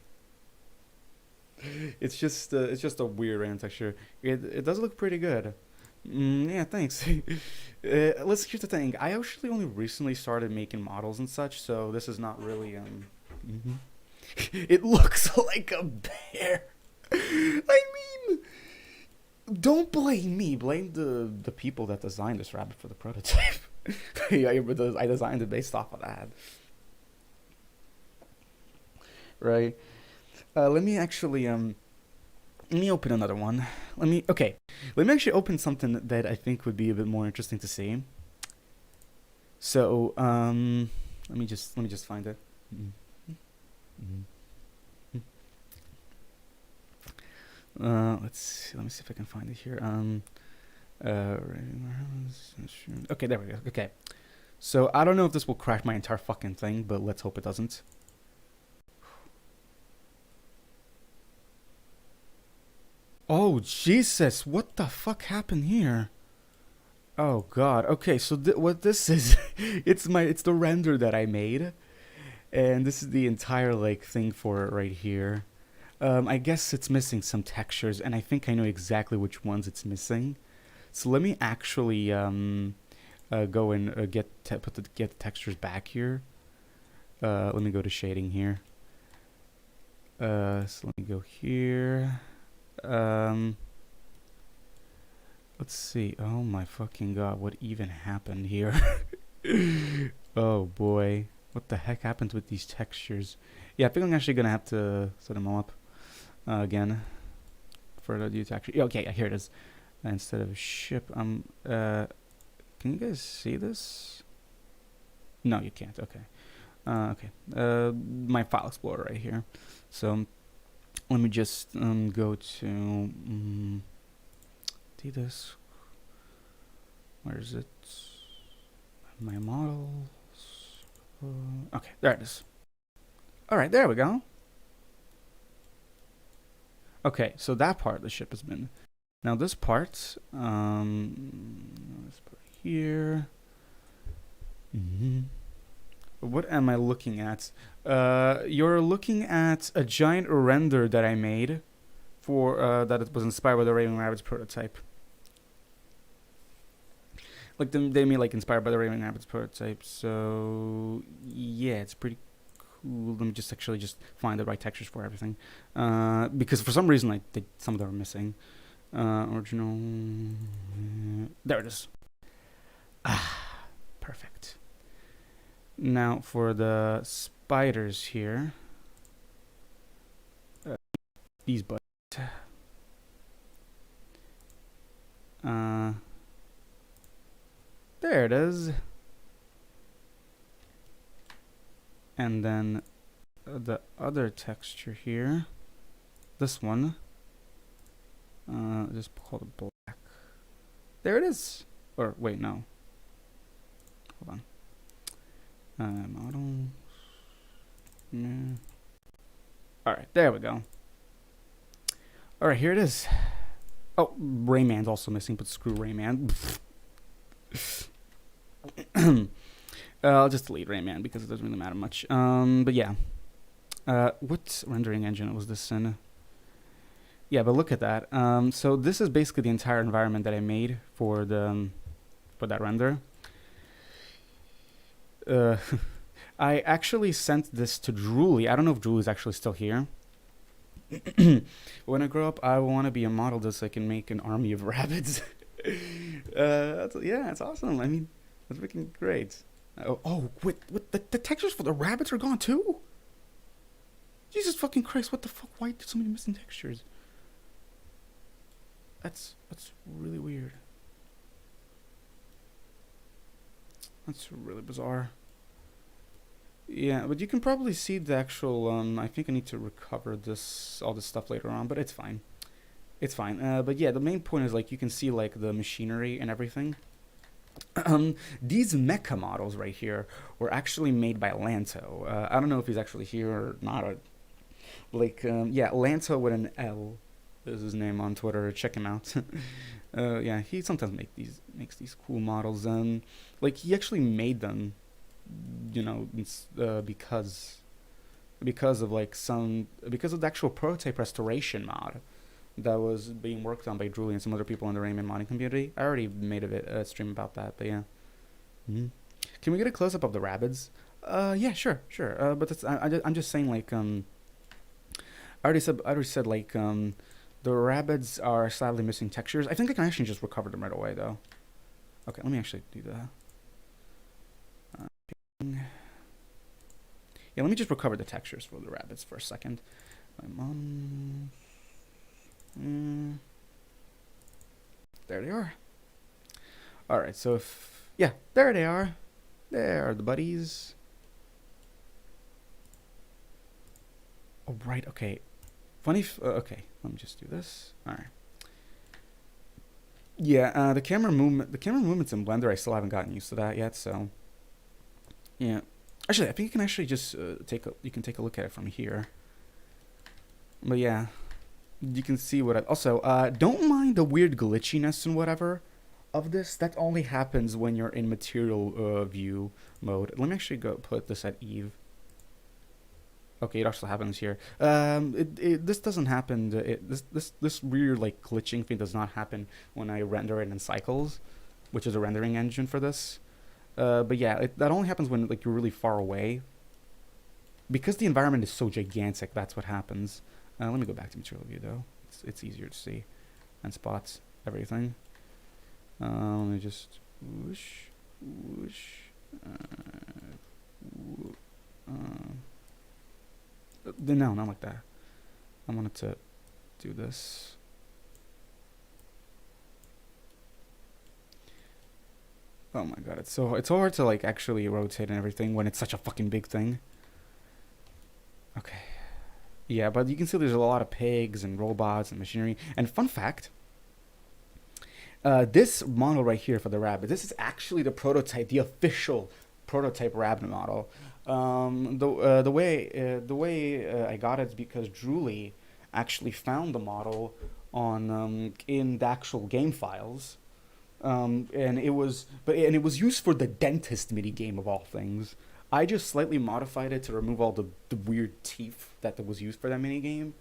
It's just a weird random texture. It does look pretty good. Yeah, thanks. Here's the thing. I actually only recently started making models and such, so this is not really It looks like a bear. I mean, don't blame me. Blame the people that designed this rabbit for the prototype. I designed it based off of that. Right. Let me actually let me open another one. Let me actually open something that I think would be a bit more interesting to see. So let me just find it. Let's see. Let me see if I can find it here. Okay, there we go. Okay, so I don't know if this will crash my entire fucking thing, but let's hope it doesn't. Oh Jesus! What the fuck happened here? Oh God. Okay, so what this is? it's the render that I made, and this is the entire like thing for it right here. I guess it's missing some textures, and I think I know exactly which ones it's missing. So let me actually go and get the textures back here. Let me go to shading here. So let me go here. Let's see. Oh my fucking God! What even happened here? Oh boy! What the heck happened with these textures? Yeah, I think I'm actually gonna have to set them all up again for the texture. Yeah, okay, here it is. Instead of ship, can you guys see this? No, you can't. Okay. Okay. My file explorer right here. So let me just go to do this. Where is it? My models. Okay, there it is. All right, there we go. Okay, so that part of the ship has been. Now this part, this part here. What am I looking at? You're looking at a giant render that I made for that it was inspired by the Raving Rabbids prototype. Like they made like inspired by the Raving Rabbids prototype. So yeah, it's pretty cool. Let me just actually just find the right textures for everything, because for some reason like some of them are missing. Original. There it is. Ah, perfect. Now for the spiders here. These buttons. Uh, there it is. And then the other texture here. This one. Just call it black. There it is. Or wait, no. Hold on. Model. Yeah. All right, there we go. All right, here it is. Oh, Rayman's also missing, but screw Rayman. I'll just delete Rayman because it doesn't really matter much. But yeah. What rendering engine was this in? Yeah, but look at that. So this is basically the entire environment that I made for that render. I actually sent this to Drooly. I don't know if Drooly's actually still here. When I grow up, I want to be a model just so I can make an army of rabbits. It's awesome. I mean, that's freaking great. Wait, the textures for the rabbits are gone too? Jesus fucking Christ, what the fuck? Why did so many missing textures? That's really weird. That's really bizarre. Yeah, but you can probably see the actual, I think I need to recover all this stuff later on, but it's fine. It's fine. But yeah, the main point is, like, you can see, like, the machinery and everything. These mecha models right here were actually made by Lanto. I don't know if he's actually here or not. Lanto with an L is his name on Twitter. Check him out. Yeah, he sometimes makes these cool models. Like, he actually made them, you know, because of the actual prototype restoration mod that was being worked on by Drooly and some other people in the Rayman modding community. I already made a stream about that, but yeah. Mm-hmm. Can we get a close up of the Rabbids? Yeah, sure. But that's, I'm just saying, like, I already said like, the Rabbids are slightly missing textures. I think I can actually just recover them right away, though. Okay, let me actually do that. Yeah, let me just recover the textures for the rabbits for a second. There they are. Alright, so there they are. There are the buddies. Oh, right, okay. Funny okay, let me just do this. Alright. Yeah, the camera movements in Blender, I still haven't gotten used to that yet, so yeah. Actually, I think you can actually just take a look at it from here. But yeah, you can see what don't mind the weird glitchiness and whatever of this. That only happens when you're in material view mode. Let me actually go put this at Eve. Okay, it also happens here. This doesn't happen. This weird like glitching thing does not happen when I render it in Cycles, which is a rendering engine for this. But yeah, that only happens when like you're really far away. Because the environment is so gigantic, that's what happens. Let me go back to material view though. It's easier to see and spots everything. Let me just whoosh, whoosh. No, not like that. I wanted to do this. Oh my god, it's so hard to like actually rotate and everything when it's such a fucking big thing. Okay. Yeah, but you can see there's a lot of pigs and robots and machinery. And fun fact, this model right here for the rabbit, this is actually the prototype, the official prototype rabbit model. The way I got it is because Drooly actually found the model on in the actual game files. And it was used for the dentist mini game of all things. I just slightly modified it to remove all the weird teeth that was used for that mini game,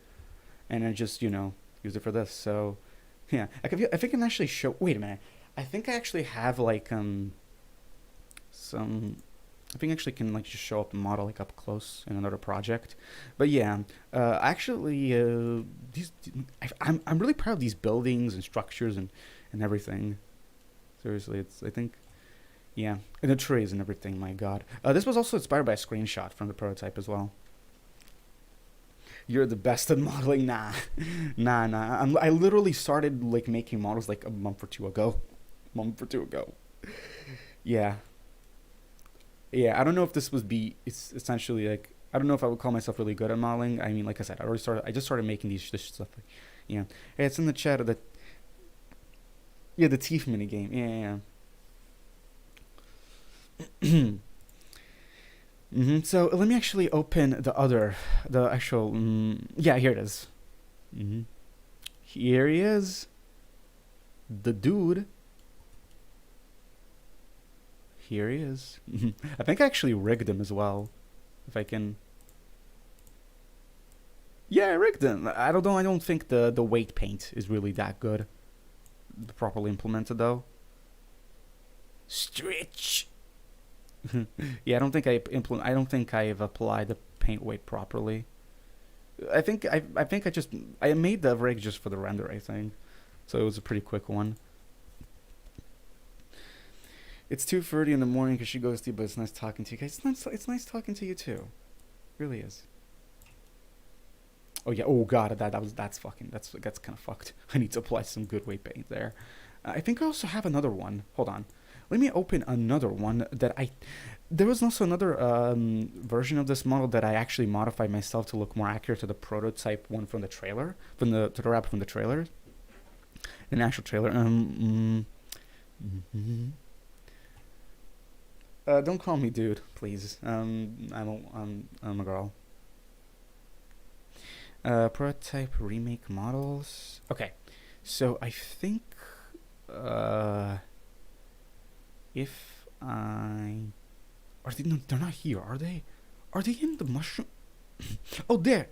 and I just used it for this. So yeah, I think I can actually show. Wait a minute, I think I actually have like some. I think I actually can like just show up the model like up close in another project, but yeah, actually, these I'm really proud of these buildings and structures and everything. Seriously, it's I think yeah, and the trees and everything. My God, this was also inspired by a screenshot from the prototype as well. You're the best at modeling, nah, nah. I literally started like making models like a month or two ago, month or two ago. Yeah, yeah. I don't know if this would be. It's essentially like I don't know if I would call myself really good at modeling. I mean, like I said, I already started. I just started making this stuff. Like, yeah, hey, it's in the chat. The yeah, the teeth mini game. Yeah, yeah. So let me actually open the actual. Yeah, here it is. Mm-hmm. Here he is, the dude. Here he is. I think I actually rigged him as well. If I can. Yeah, I rigged him. I don't know. I don't think the weight paint is really that good, properly implemented though. Stretch. Yeah, I don't think I've applied the paint weight properly. I think I made the rig just for the render. I think so. It was a pretty quick one. It's 2:30 in the morning because she goes to you, but it's nice talking to you guys. It's nice talking to you too. It really is. Oh yeah. Oh god, that's kind of fucked. I need to apply some good weight paint there. I think I also have another one. Hold on. Let me open another one that I. There was also another version of this model that I actually modified myself to look more accurate to the prototype one from the trailer, to the wrap from the trailer, an actual trailer. Don't call me dude, please. I don't. I'm a girl. Prototype remake models. Okay, so I think if I are they? No, they're not here, are they? Are they in the mushroom? Oh, there.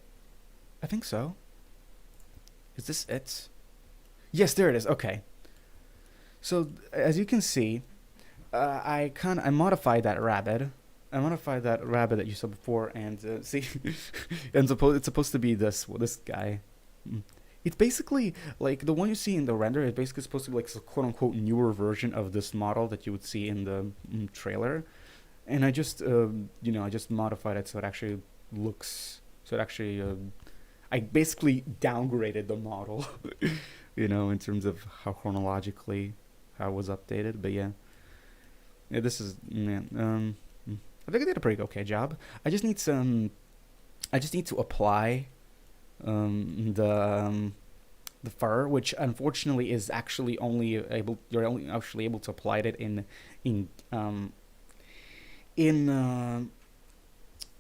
I think so. Is this it? Yes, there it is. Okay. So as you can see, I modified that rabbit. I modified that rabbit that you saw before, and see, and it's supposed to be this guy. Mm. It's basically like the one you see in the render. Is basically supposed to be like a quote unquote newer version of this model that you would see in the trailer, and I just I just modified it so it actually looks so it actually I basically downgraded the model, in terms of how chronologically how it was updated. But yeah. Yeah, this is yeah. I think I did a pretty okay job. I just need some. I just need to apply the fur, which unfortunately is actually only able. You're only actually able to apply it in in uh,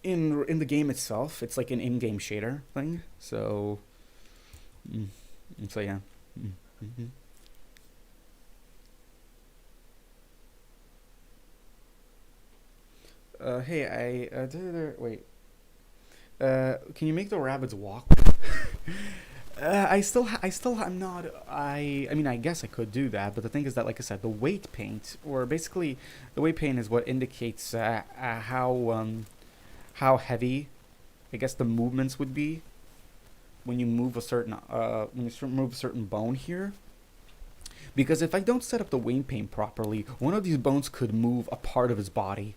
in the game itself. It's like an in-game shader thing. So mm, so yeah. Mm-hmm. Hey, wait. Can you make the rabbits walk? I'm not. I mean, I guess I could do that, but the thing is that, like I said, the weight paint, or basically, the weight paint is what indicates how heavy, I guess, the movements would be when you move move a certain bone here. Because if I don't set up the weight paint properly, one of these bones could move a part of his body.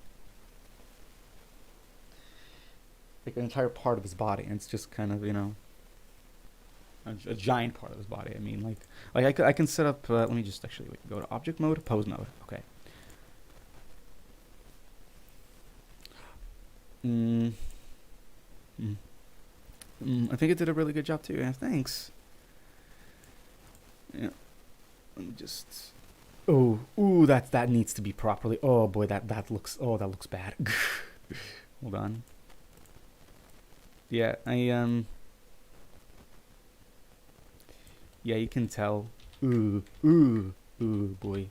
Like an entire part of his body, and it's just kind of a giant part of his body. I mean, I can set up. Let me just actually go to object mode, pose mode. Okay. Mm, mm, I think it did a really good job too. Yeah, thanks. Yeah. Let me just. Oh, ooh, that needs to be properly. Oh boy, that looks. Oh, that looks bad. Hold on. Yeah, yeah, you can tell. Ooh, boy.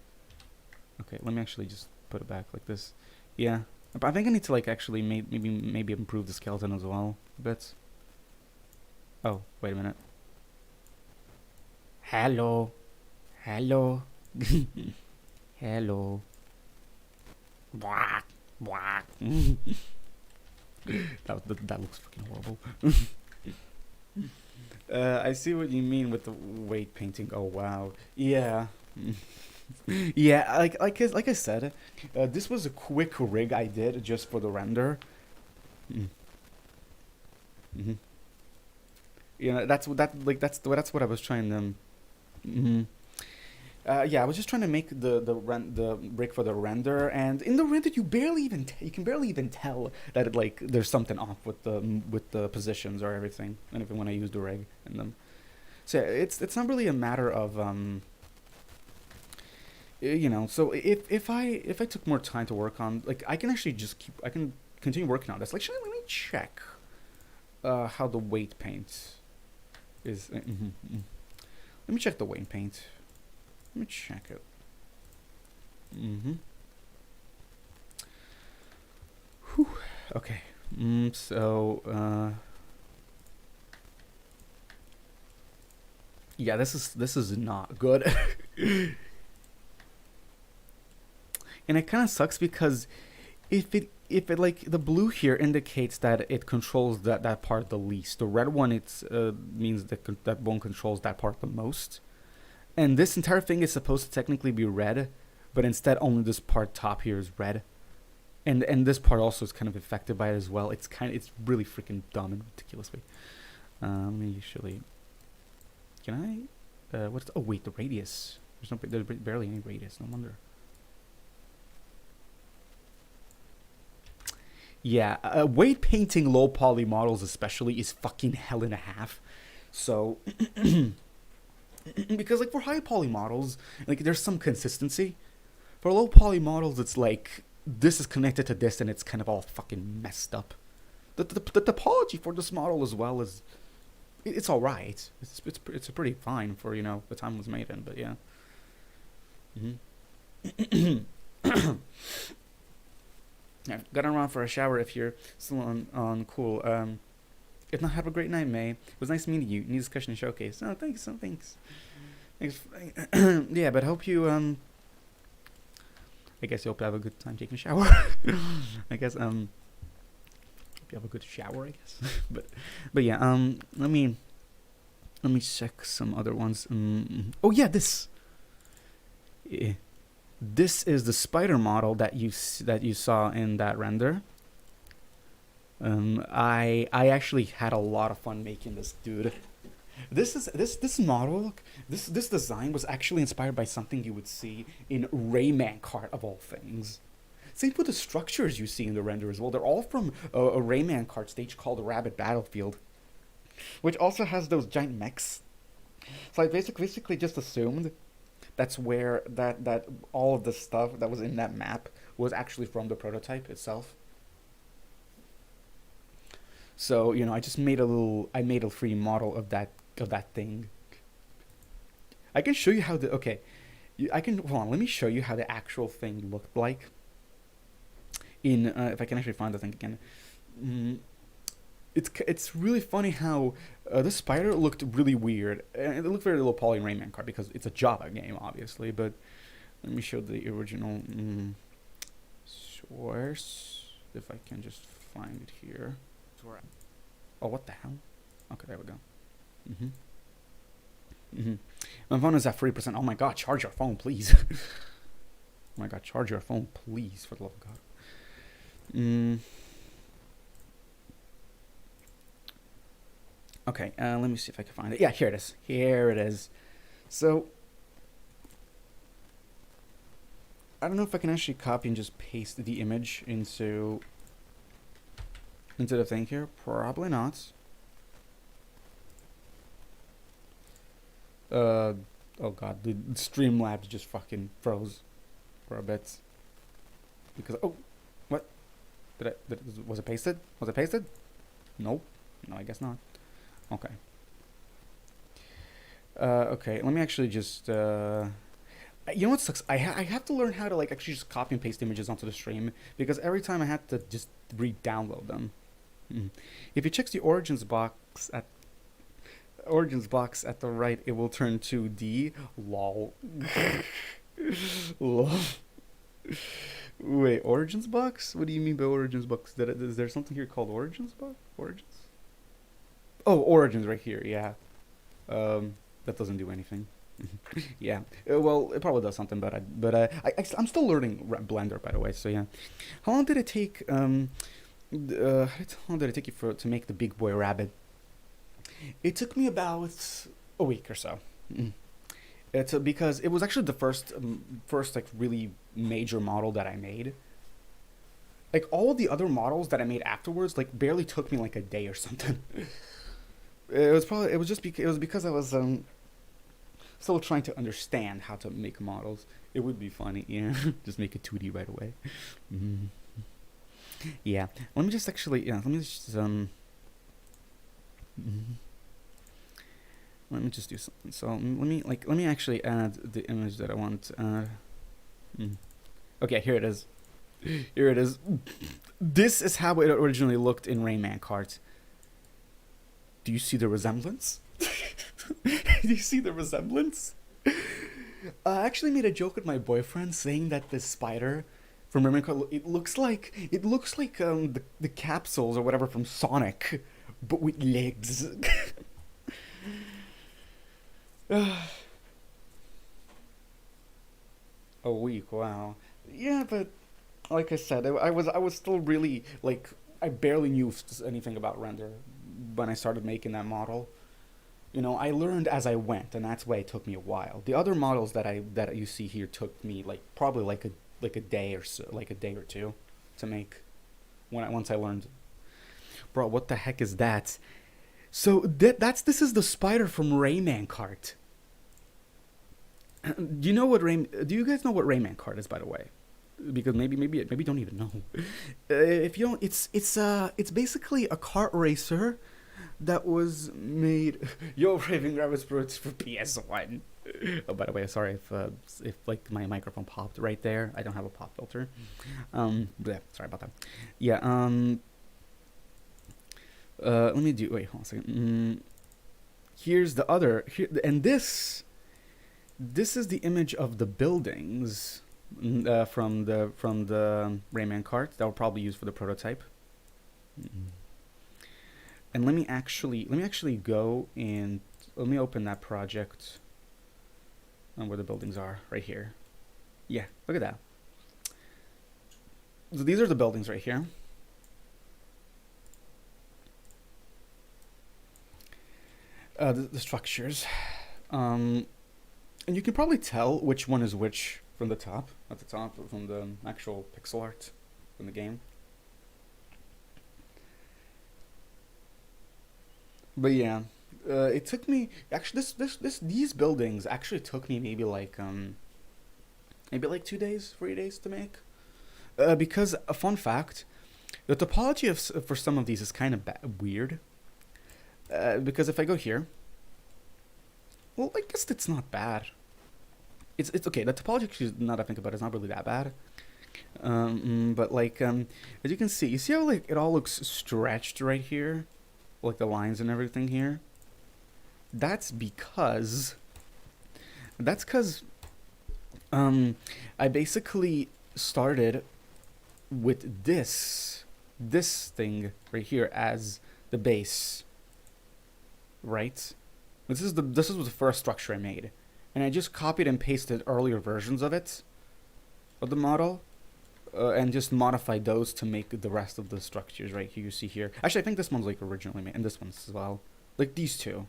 Okay, let me actually just put it back like this. Yeah, but I think I need to actually maybe improve the skeleton as well a bit. Oh, wait a minute. Hello. Hello. Bwah, bwah. That looks fucking horrible. I see what you mean with the weight painting. Oh wow. Yeah. Yeah, like I said, this was a quick rig I did just for the render. Mm. Hmm. You know, that's what I was trying to. Mhm. Yeah, I was just trying to make the rig for the render, and in the render you can barely even tell that there's something off with the positions or everything, and even when I use the rig and them. So yeah, it's not really a matter of you know. So if I took more time to work on, like, I can actually I can continue working on this. Like, let me check how the weight paint is. Let me check the weight paint. Let me check it. Whew. Okay. Yeah, this is not good. And it kind of sucks because if it like the blue here indicates that it controls that part the least. The red one it's means that one controls that part the most. And this entire thing is supposed to technically be red, but instead only this part top here is red. And this part also is kind of affected by it as well. It's really freaking dumb and ridiculous. Wait, let me usually. Can I? Oh wait, the radius. There's barely any radius. No wonder. Yeah, weight painting low poly models especially is fucking hell and a half. So because like for high poly models, like there's some consistency. For low poly models, it's like this is connected to this, and it's kind of all fucking messed up. The topology for this model as well is it's all right. It's pretty fine for the time it was made in, but yeah. Yeah, got around for a shower if you're still on cool. If not, have a great night, May. It was nice meeting you. New discussion showcase. Oh, thanks. Oh, thanks. Thanks. Yeah, but hope you I guess you hope to have a good time taking a shower. I guess hope you have a good shower. I guess. but yeah. Let me check some other ones. Oh yeah, this. Yeah. This is the spider model that you saw in that render. I actually had a lot of fun making this dude. This model, this design was actually inspired by something you would see in Rayman cart of all things. Same with the structures you see in the render as well. They're all from a Rayman cart stage called the Rabbit Battlefield, which also has those giant mechs. So I basically just assumed that's where that all of the stuff that was in that map was actually from the prototype itself. So I just made a free model of that thing. I can show you how hold on. Let me show you how the actual thing looked like. If I can actually find the thing again. It's really funny how the spider looked really weird. It looked very low poly Rayman card because it's a Java game, obviously. But let me show the original source if I can just find it here. Oh, what the hell? Okay, there we go. My phone is at 3%. Oh my god, charge your phone, please. Oh my god, charge your phone, please, for the love of God. Okay, let me see if I can find it. Yeah, here it is. Here it is. So, I don't know if I can actually copy and just paste the image into the thing here. Probably not. Oh god, the Streamlabs just fucking froze for a bit. Because, what? Was it pasted? Was it pasted? Nope. No, I guess not. Okay. Okay, let me actually just, you know what sucks? I have to learn how to, actually just copy and paste images onto the stream, because every time I had to just re-download them. If you check the origins box at the right, it will turn 2D. Lol. Lol. Wait, Origins box? What do you mean by Origins box? Is there something here called Origins box? Origins? Oh, Origins right here. Yeah. That doesn't do anything. Yeah. Well, it probably does something, I'm still learning Blender, by the way. So yeah. How long did it take? How long did it take you to make the big boy rabbit? It took me about a week or so. Mm. It's because it was actually the first like really major model that I made. Like all of the other models that I made afterwards, like barely took me like a day or something. It was because I was still trying to understand how to make models. It would be funny, yeah. Just make it 2D right away. Mm. Yeah. Let me just actually, yeah. Mm, Let me just do something. So let me actually add the image that I want to add. Mm. Okay, here it is. Here it is. This is how it originally looked in Rayman Kart. Do you see the resemblance? Do you see the resemblance? I actually made a joke with my boyfriend saying that this spider from Rayman Kart, it looks like the capsules or whatever from Sonic, but with legs. A week, wow. Yeah, but like I said, I was still really like I barely knew anything about render when I started making that model. You know, I learned as I went, and that's why it took me a while. The other models that you see here took me like probably like a day or so, like a day or two, to make. Once I learned, bro, what the heck is that? So this is the spider from Rayman Kart. Do you know what Do you guys know what Rayman Kart is, by the way? Because maybe you don't even know. If you don't, it's basically a kart racer that was made. Yo, Raving Rabbids for PS1. Oh, by the way, sorry if like my microphone popped right there. I don't have a pop filter. Sorry about that. Yeah. Let me do. Wait, hold on a second. Here's the other. And this is the image of the buildings from the Rayman Kart that were probably used for the prototype. And let me actually go and let me open that project where the buildings are right here. Yeah, look at that. So these are the buildings right here. The structures. And you can probably tell which one is which from the top, at the top, from the actual pixel art from the game. But yeah, it took me actually these buildings actually took me maybe like 2 days, 3 days to make. Because a fun fact, the topology for some of these is kind of weird. Because if I go here, well, I guess it's not bad. It's okay. The topology, actually, now that I think about it, is not really that bad. But like as you can see, you see how like it all looks stretched right here, like the lines and everything here. That's because I basically started with this thing right here as the base, right? This was the first structure I made, and I just copied and pasted earlier versions of it, of the model, and just modified those to make the rest of the structures right here. You see here. Actually, I think this one's like originally made, and this one's as well. Like these two.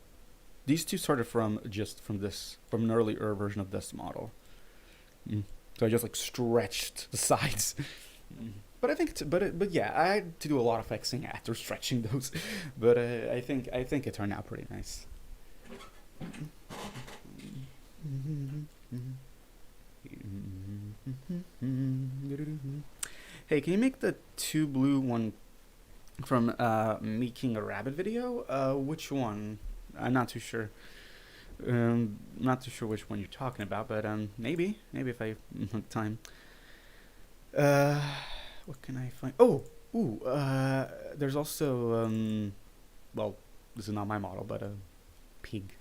These two started from an earlier version of this model. So I just like stretched the sides. But I think but yeah, I had to do a lot of fixing after stretching those. But I think it turned out pretty nice. Hey, can you make the two blue one from making a rabbit video? Which one? I'm not too sure. Not too sure which one you're talking about, but maybe if I have time. What can I find? Oh, ooh. There's also well, this is not my model, but a pig.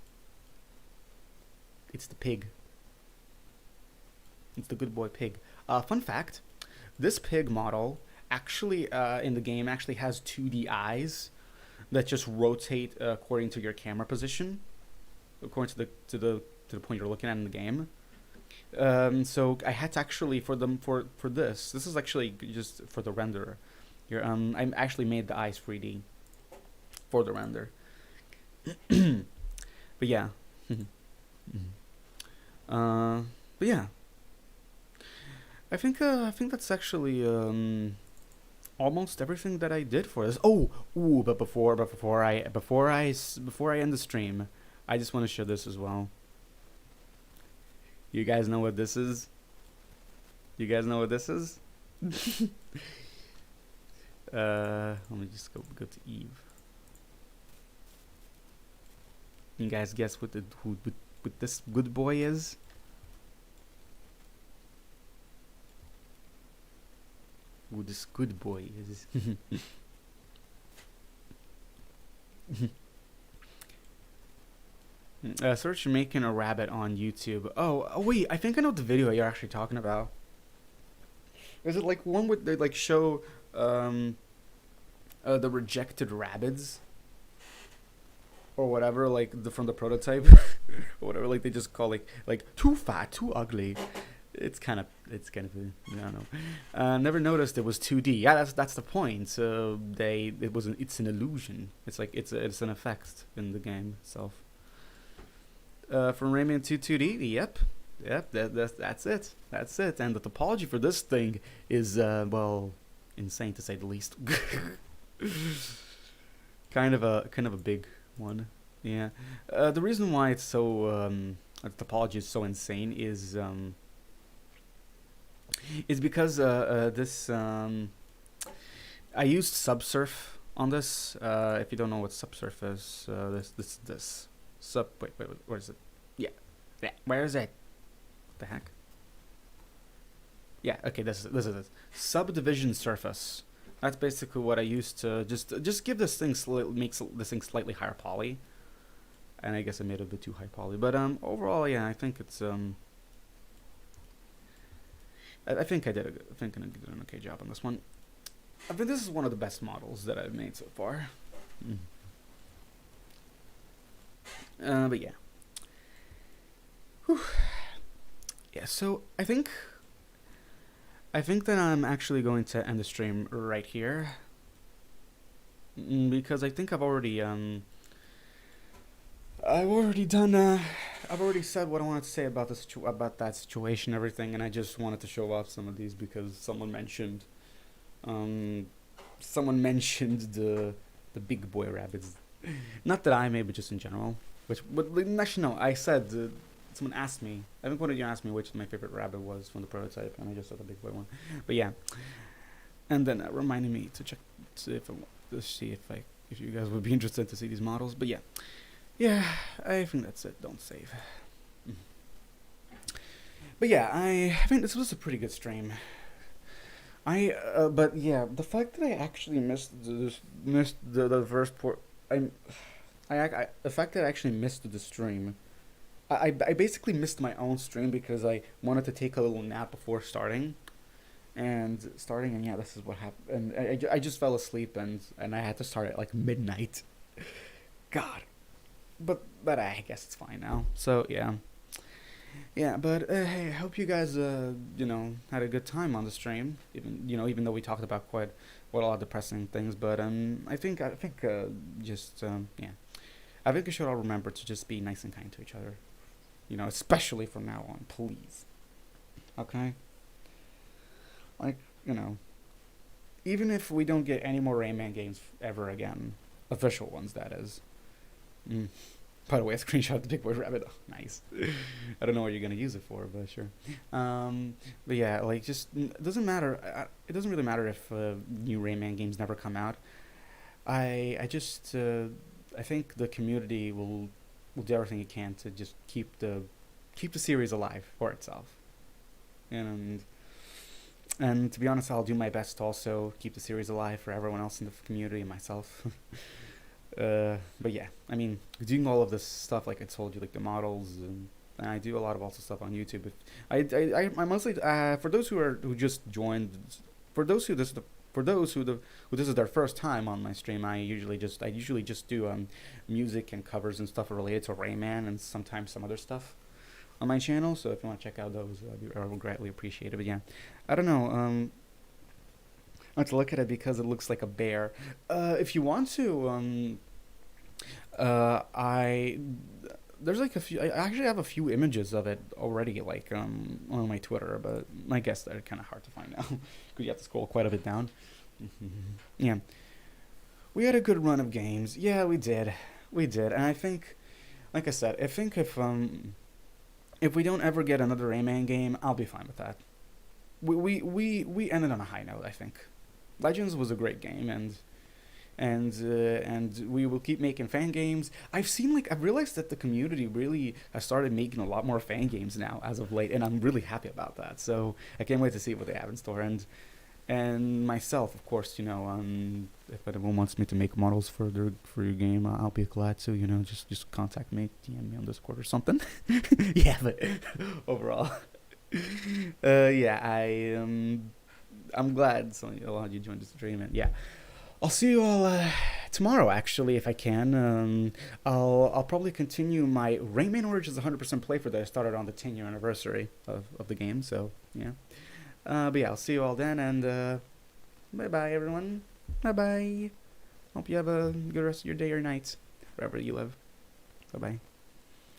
It's the pig. It's the good boy pig. Fun fact: this pig model actually in the game actually has 2D eyes that just rotate according to your camera position, according to the point you're looking at in the game. So I had to actually for this. This is actually just for the render. Here, I actually made the eyes 3D for the render. But yeah, but yeah, I think that's actually almost everything that I did for this. Oh, ooh, but before I end the stream, I just want to show this as well. You guys know what this is? You guys know what this is? Let me just go to Eve. You guys guess what what this good boy is? Who this good boy is? Search making a rabbit on YouTube. Oh wait, I think I know the video you're actually talking about. Is it like one where they like show the rejected Rabbids or whatever, like from the prototype or whatever, like they just call like too fat, too ugly. It's kind of I don't know. Never noticed it was 2D. Yeah, that's the point. So it's an illusion. It's like it's an effect in the game itself. From Rayman 2 2D. Yep. That's it. That's it. And the topology for this thing is well, insane to say the least. kind of a big one. Yeah. The reason why it's so the topology is so insane is because this I used Subsurf on this. If you don't know what Subsurf is, this wait, where is it? Yeah, where is it? What the heck? Yeah, okay, this is it. Subdivision surface. That's basically what I used to just give this thing makes this thing slightly higher poly. And I guess I made it a bit too high poly, but overall, yeah, I think it's I think I did an okay job on this one. I think this is one of the best models that I've made so far. But yeah. Whew. Yeah, so I think that I'm actually going to end the stream right here. Because I think I've already said what I wanted to say about that situation, everything, and I just wanted to show off some of these because someone mentioned the big boy rabbits. Not that I made, but just in general. But actually no, I said someone asked me. I think one of you asked me which my favorite rabbit was from the prototype, and I just said the big boy one. But yeah, and then that reminded me to check to see if you guys would be interested to see these models. But yeah, I think that's it. Don't save. But yeah, I think this was a pretty good stream. But yeah, the fact that I actually missed the first the fact that I actually missed the stream, I basically missed my own stream because I wanted to take a little nap before starting, and yeah, this is what happened. And I just fell asleep and I had to start at like midnight. God, but I guess it's fine now. So yeah. But hey, I hope you guys had a good time on the stream. Even though we talked about quite a lot of depressing things, but I think I think we should all remember to just be nice and kind to each other. Especially from now on, please. Okay? Like, even if we don't get any more Rayman games ever again, official ones, that is. By the way, I screenshot the big boy rabbit. Oh, nice. I don't know what you're gonna use it for, but sure. But yeah, like, just it doesn't matter. It doesn't really matter if new Rayman games never come out. I think the community will do everything it can to just keep the series alive for itself. And to be honest, I'll do my best to also keep the series alive for everyone else in the community and myself. But yeah, I mean, doing all of this stuff, like I told you, like the models and and I do a lot of also stuff on YouTube. If I mostly for those who just joined, for those who this is the for those who this is their first time on my stream, I usually just do music and covers and stuff related to Rayman and sometimes some other stuff on my channel. So if you want to check out those, I would greatly appreciate it. But yeah, I don't know. I have to look at it because it looks like a bear. If you want to, I there's like a few. I actually have a few images of it already, like on my Twitter. But I guess they're kind of hard to find now because you have to scroll quite a bit down. Yeah, we had a good run of games. Yeah, we did, and I think, like I said, I think if we don't ever get another Rayman game, I'll be fine with that. We ended on a high note. I think Legends was a great game, and we will keep making fan games. I've realized that the community really has started making a lot more fan games now as of late, and I'm really happy about that. So I can't wait to see what they have in store. And myself, of course, if anyone wants me to make models for your game, I'll be glad to. Just contact me, DM me on Discord or something. Yeah, but overall, yeah, I'm glad a lot of you joined the stream, and yeah, I'll see you all tomorrow. Actually, if I can, I'll probably continue my Rayman Origins 100% playthrough that I started on the 10-year anniversary of the game. So yeah. But yeah, I'll see you all then, and bye bye, everyone. Bye bye. Hope you have a good rest of your day or night, wherever you live. Bye bye.